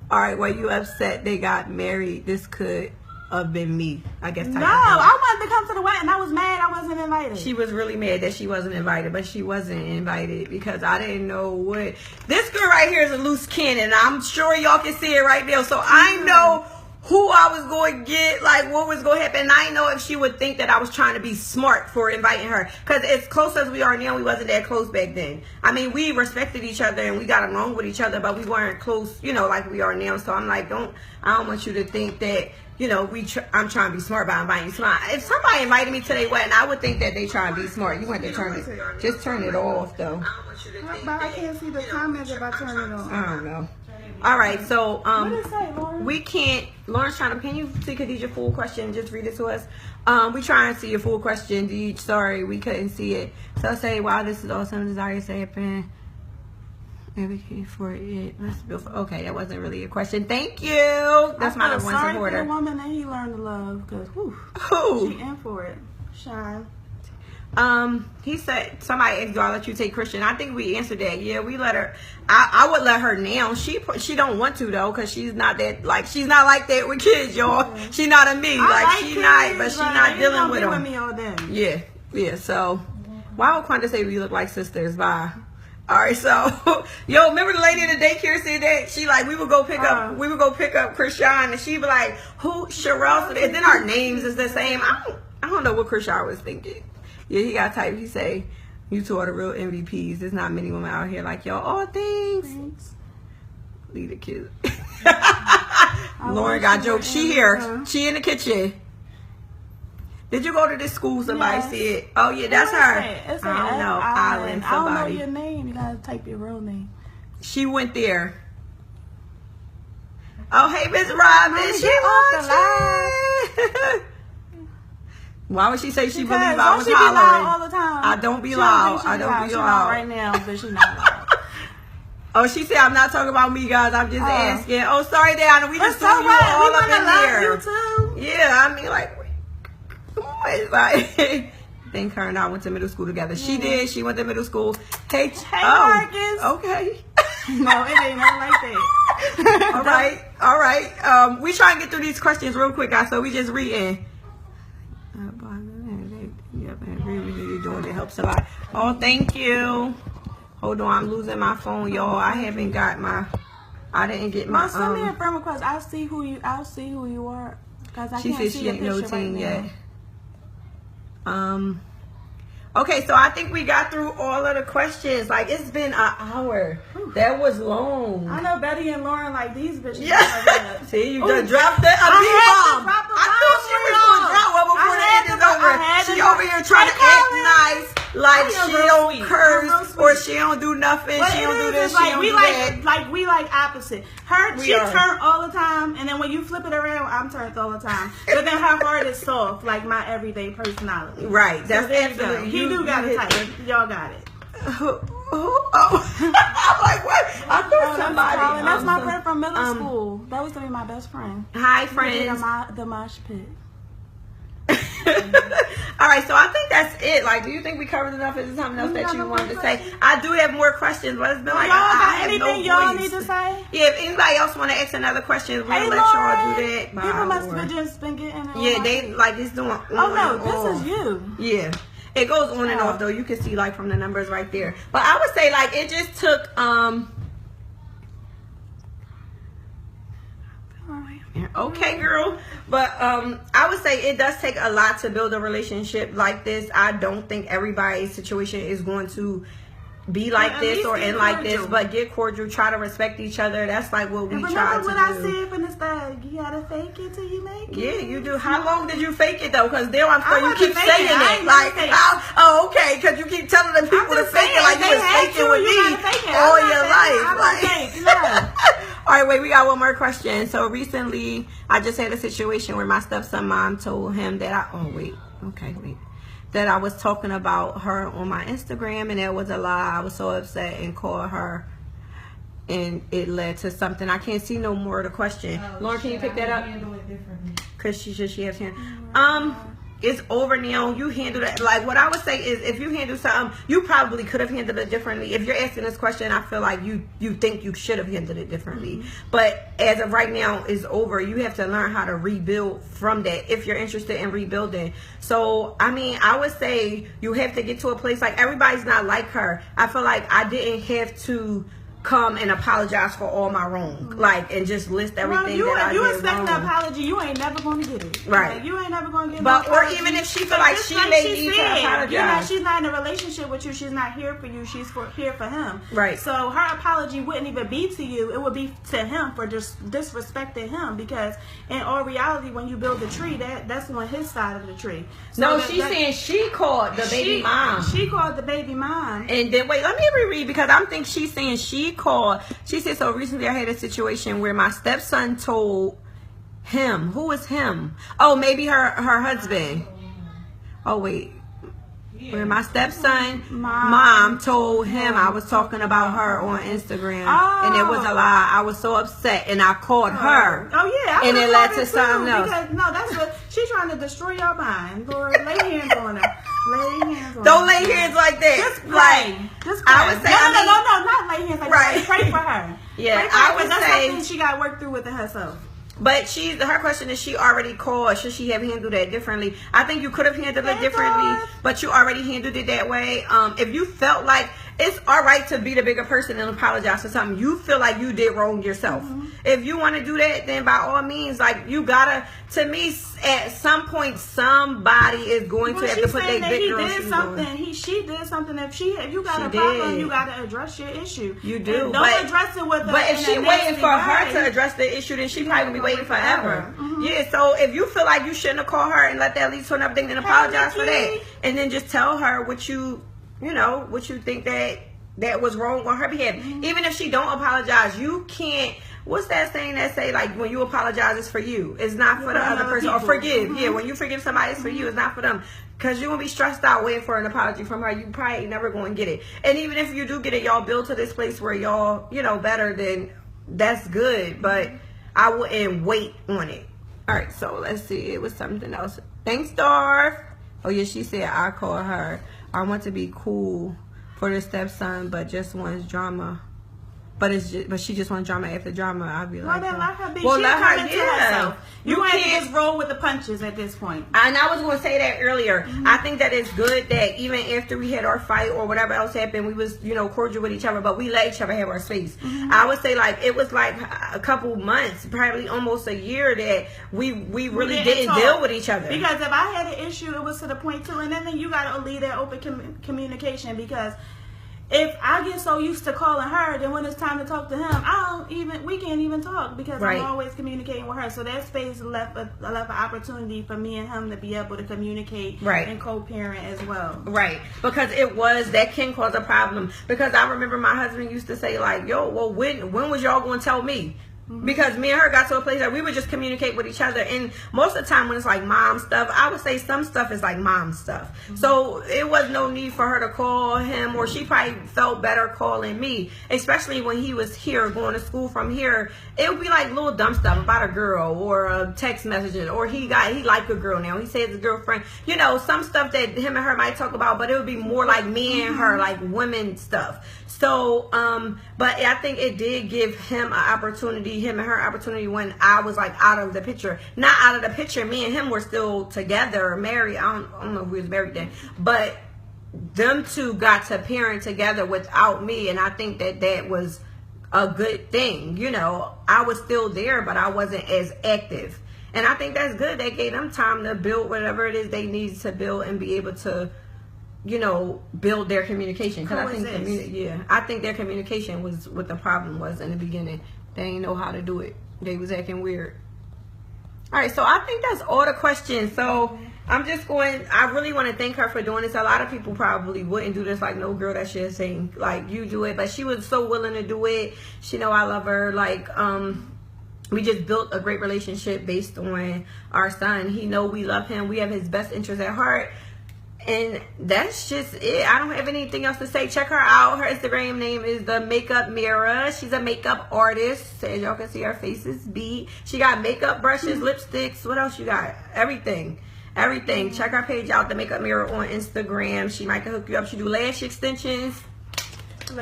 [SPEAKER 1] All right, well, you upset they got married. This could have been me, I guess.
[SPEAKER 2] No, I wanted to come to the wedding. I was mad I wasn't invited.
[SPEAKER 1] She was really mad that she wasn't invited, but she wasn't invited because I didn't know what. This girl right here is a loose cannon. I'm sure y'all can see it right now. So I know who I was going to get, like what was going to happen. And I didn't know if she would think that I was trying to be smart for inviting her. Because as close as we are now, we wasn't that close back then. I mean, we respected each other and we got along with each other, but we weren't close, you know, like we are now. So I'm like, I don't want you to think that, you know, I'm trying to be smart by inviting you. If somebody invited me to their wedding, I would think that they trying to be smart. You want to just turn it off, though.
[SPEAKER 2] But I can't see the comments if I turn it on.
[SPEAKER 1] I don't know. All right, so
[SPEAKER 2] what did it say, Lauren?
[SPEAKER 1] we can't. Lauren's trying to. Can you see Khadijah full question? Just read it to us. We try and see your full question. Deej, sorry, we couldn't see it. So I say, wow, this is awesome. Desire to happen. Advocate for it. Let's build for. Okay, that wasn't really a question. Thank you. That's my number one
[SPEAKER 2] supporter.
[SPEAKER 1] supporter.
[SPEAKER 2] The woman that he learned to love, because
[SPEAKER 1] Who?
[SPEAKER 2] she in for it. Shine.
[SPEAKER 1] He said somebody asked, "Do I let you take Christian?" I think we answered that. Yeah, we let her. I would let her now. She don't want to though, because she's not that she's not like that with kids, y'all. Yeah. She's not a me. Like she kids, not, but she's not dealing with them.
[SPEAKER 2] With me all day.
[SPEAKER 1] Yeah. So why would Quanda say we look like sisters? Bye. All right, so yo, remember the lady at the daycare said that she like we would go pick up Christian, and she'd be like, "Who Sherelle?" And then our names is the same. I don't know what Christian was thinking. Yeah, he got typed. He say, "You two are the real MVPs. There's not many women out here like y'all." Oh, thanks. Leave the kids. Lauren got jokes. She here. She in the kitchen. Did you go to this school? Somebody said. Oh yeah, that's her.
[SPEAKER 2] It's
[SPEAKER 1] I don't know. Island. Somebody.
[SPEAKER 2] I don't know your name. You gotta type your real name.
[SPEAKER 1] She went there. Oh hey, Miss Robin. She watching. Why would she say she believe I was hollering?
[SPEAKER 2] All the time.
[SPEAKER 1] I don't be loud. I don't be loud.
[SPEAKER 2] Right now, but she's not loud.
[SPEAKER 1] Oh, she said I'm not talking about me, guys. I'm just asking. Oh, sorry, Diana. We just threw you all
[SPEAKER 2] we
[SPEAKER 1] up in there.
[SPEAKER 2] You too.
[SPEAKER 1] Yeah, I mean, like, like, think her and I went to middle school together. She did. She went to middle school. Hey,
[SPEAKER 2] Marcus.
[SPEAKER 1] Okay.
[SPEAKER 2] No, it ain't not like that.
[SPEAKER 1] All right. We try and get through these questions real quick, guys. So we just reading. Yep, I agree with you. You're doing it helps a lot. Oh, thank you. Hold on, I'm losing my phone, y'all. I didn't get my.
[SPEAKER 2] Send me a friend request. I'll see who you are.
[SPEAKER 1] She said she ain't no team yet. Okay, so I think we got through all of the questions. Like, it's been an hour. That was long.
[SPEAKER 2] I know Betty and Lauren like these bitches.
[SPEAKER 1] Yeah. See, you done dropped that B-bomb. I thought she was going to drop one before the end is over. She over here trying to act nice, like she don't curse or she don't do nothing. She don't do this, she don't do that.
[SPEAKER 2] Like, we like opposite. She turned all the time, and then when you flip it around, I'm turned all the time. But then her heart is soft, like my everyday personality.
[SPEAKER 1] Right. That's absolutely.
[SPEAKER 2] You do got it tight. Y'all got it.
[SPEAKER 1] Oh. I'm like, what? I thought somebody.
[SPEAKER 2] That's my friend from middle school. That was gonna be my best friend.
[SPEAKER 1] Hi, friends.
[SPEAKER 2] The mosh pit.
[SPEAKER 1] All right, so I think that's it. Like, do you think we covered enough? Is there something else that you wanted to say? I do have more questions, but it's been like
[SPEAKER 2] y'all got anything y'all need to say?
[SPEAKER 1] Yeah, if anybody else want to ask another question, we'll let y'all do that.
[SPEAKER 2] People must have just been getting it.
[SPEAKER 1] Yeah, they like it's doing.
[SPEAKER 2] Oh no, this is you.
[SPEAKER 1] Yeah. It goes on and off though. You can see like from the numbers right there. But I would say like it just took okay, girl. But I would say it does take a lot to build a relationship like this. I don't think everybody's situation is going to be like this or end like this, but get cordial, try to respect each other. That's like what we try to do.
[SPEAKER 2] Remember what I said from the start, you gotta fake it till you make it.
[SPEAKER 1] Yeah, you do. How long did you fake it though? Because there you keep saying it. Like, okay, because you keep telling the people to fake it like you was faking with me all your life. All right, wait, we got one more question. So recently, I just had a situation where my stepson mom told him that that I was talking about her on my Instagram, and it was a lie. I was so upset and called her, and it led to something. I can't see no more of the question. Lauren, can you pick that up? Because she said she has hand. it's over now. You handle that. Like, what I would say is, if you handle something, you probably could have handled it differently. If you're asking this question, I feel like you think you should have handled it differently. But as of right now, it's over. You have to learn how to rebuild from that if you're interested in rebuilding. So, I mean, I would say you have to get to a place, like, everybody's not like her. I feel like I didn't have to come and apologize for all my wrong, like, and just list everything that I did
[SPEAKER 2] you
[SPEAKER 1] wrong.
[SPEAKER 2] expect an apology, you ain't never gonna get it.
[SPEAKER 1] Right.
[SPEAKER 2] Like, you ain't never gonna get it.
[SPEAKER 1] But or even if she feel like she may need to apologize.
[SPEAKER 2] You know, she's not in a relationship with you. She's not here for you. She's here for him.
[SPEAKER 1] Right.
[SPEAKER 2] So her apology wouldn't even be to you. It would be to him for just disrespecting him. Because in all reality, when you build the tree, that's on his side of the tree. So
[SPEAKER 1] no, she's saying she called the baby mom.
[SPEAKER 2] She called the baby mom.
[SPEAKER 1] And then wait, let me reread, because I think she's saying she called. She said, so recently I had a situation where my stepson told him. Who is him? Oh, maybe her husband. Oh, wait. Where my stepson mom told him I was talking about her on Instagram. And it was a lie. I was so upset and I called her.
[SPEAKER 2] Oh, yeah.
[SPEAKER 1] And it led to something else.
[SPEAKER 2] Because, no, that's what she's trying to destroy your mind. Lord, lay hands on her. Lay hands on
[SPEAKER 1] Don't
[SPEAKER 2] her.
[SPEAKER 1] lay hands like that.
[SPEAKER 2] Just pray. Just pray.
[SPEAKER 1] I would say,
[SPEAKER 2] no, not lay hands like
[SPEAKER 1] right.
[SPEAKER 2] that. Pray for her.
[SPEAKER 1] Yeah,
[SPEAKER 2] pray for
[SPEAKER 1] I
[SPEAKER 2] her,
[SPEAKER 1] would
[SPEAKER 2] that's
[SPEAKER 1] say
[SPEAKER 2] something she got to work through within herself.
[SPEAKER 1] But her question is, she already called. Should she have handled that differently? I think you could have handled it differently, but you already handled it that way. If you felt like it's all right to be the bigger person and apologize for something you feel like you did wrong yourself. If you want to do that, then by all means, like, you gotta. To me, at some point, somebody is going to have to put their big girl shoes on.
[SPEAKER 2] She did something. If you got a problem, you gotta address your issue.
[SPEAKER 1] You do.
[SPEAKER 2] And don't address it with.
[SPEAKER 1] But if she's waiting for her to address the issue, then she probably gonna be waiting forever. Yeah. So if you feel like you shouldn't have called her and let that lead to another thing, then apologize for that, and then just tell her what you think that was wrong on her behalf. Even if she don't apologize, you can't. What's that saying that say, like, when you apologize, it's for you. It's not for the other person. Or forgive. Yeah, when you forgive somebody, it's for you. It's not for them. Because you're going to be stressed out waiting for an apology from her. You probably never going to get it. And even if you do get it, y'all build to this place where y'all, better, then that's good. But I wouldn't wait on it. All right, so let's see. It was something else. Thanks, Darth. Oh, yeah, she said, I call her. I want to be cool for the stepson, but just wants drama. But she just wants drama after drama. I'll be like,
[SPEAKER 2] well, then let her be.
[SPEAKER 1] Well, let her,
[SPEAKER 2] herself. You can't just roll with the punches at this point.
[SPEAKER 1] And I was going to say that earlier. I think that it's good that even after we had our fight or whatever else happened, we was, cordial with each other, but we let each other have our space. I would say, like, it was like a couple months, probably almost a year, that we really didn't deal with each other.
[SPEAKER 2] Because if I had an issue, it was to the point too, and then you got to leave that open communication, because if I get so used to calling her, then when it's time to talk to him, we can't even talk, because I'm always communicating with her. So that space left an opportunity for me and him to be able to communicate and co-parent as well. Right.
[SPEAKER 1] Because that can cause a problem. Because I remember my husband used to say, like, yo, well, when was y'all going to tell me? Because me and her got to a place that we would just communicate with each other. And most of the time when it's like mom stuff, I would say some stuff is like mom stuff. So it was no need for her to call him, or she probably felt better calling me, especially when he was here going to school from here. It would be like little dumb stuff about a girl, or a text messages, or he like a girl now. He says his girlfriend, some stuff that him and her might talk about, but it would be more like me and her, like women stuff. So, but I think it did give him him and her opportunity when I was like out of the picture. Not out of the picture, me and him were still together, married. I don't know if we was married then, but them two got to parent together without me, and I think that was a good thing. I was still there, but I wasn't as active, and I think that's good. They gave them time to build whatever it is they need to build and be able to build their communication. Because I think their communication was what the problem was in the beginning. They didn't know how to do it. They was acting weird. All right, so I think that's all the questions. So I really want to thank her for doing this. A lot of people probably wouldn't do this. Like, no girl, that shit saying, like, you do it. But she was so willing to do it. She know I love her. Like, we just built a great relationship based on our son. He know we love him. We have his best interest at heart. And that's just it. I don't have anything else to say. Check her out. Her Instagram name is The Makeup Mirror. She's a makeup artist. As y'all can see, her face is beat. She got makeup brushes, lipsticks. What else you got? Everything. everything. Check our page out, The Makeup Mirror on Instagram. She might hook you up. She do lash extensions.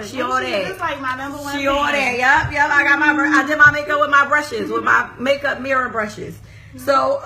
[SPEAKER 1] She all that.
[SPEAKER 2] Just like my number one.
[SPEAKER 1] She all that. Yep. I did my makeup with my brushes, with my makeup mirror brushes. So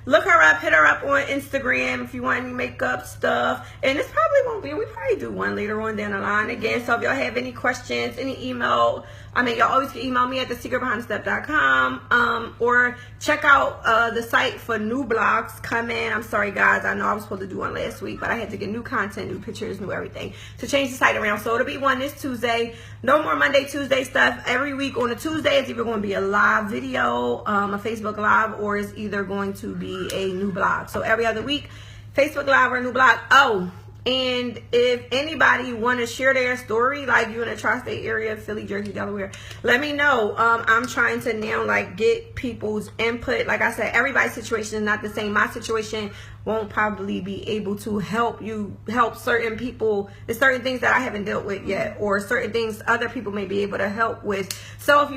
[SPEAKER 1] look her up, hit her up on Instagram if you want any makeup stuff. And this probably won't be, we probably do one later on down the line again. So if y'all have any questions, any email, y'all always can email me at thesecretbehindthestep.com, or check out the site for new blogs coming. I'm sorry guys, I know I was supposed to do one last week, but I had to get new content, new pictures, new everything to change the site around. So it'll be one this Tuesday. No more Monday, Tuesday stuff. Every week on a Tuesday, it's either going to be a live video, a Facebook Live, or it's either going to be a new blog. So every other week, Facebook Live or a new blog. Oh, and if anybody want to share their story, like you in the tri-state area, Philly, Jersey, Delaware, let me know. I'm trying to now like get people's input. Like I said, everybody's situation is not the same. My situation won't probably be able to help certain people. There's certain things that I haven't dealt with yet, or certain things other people may be able to help with. So if you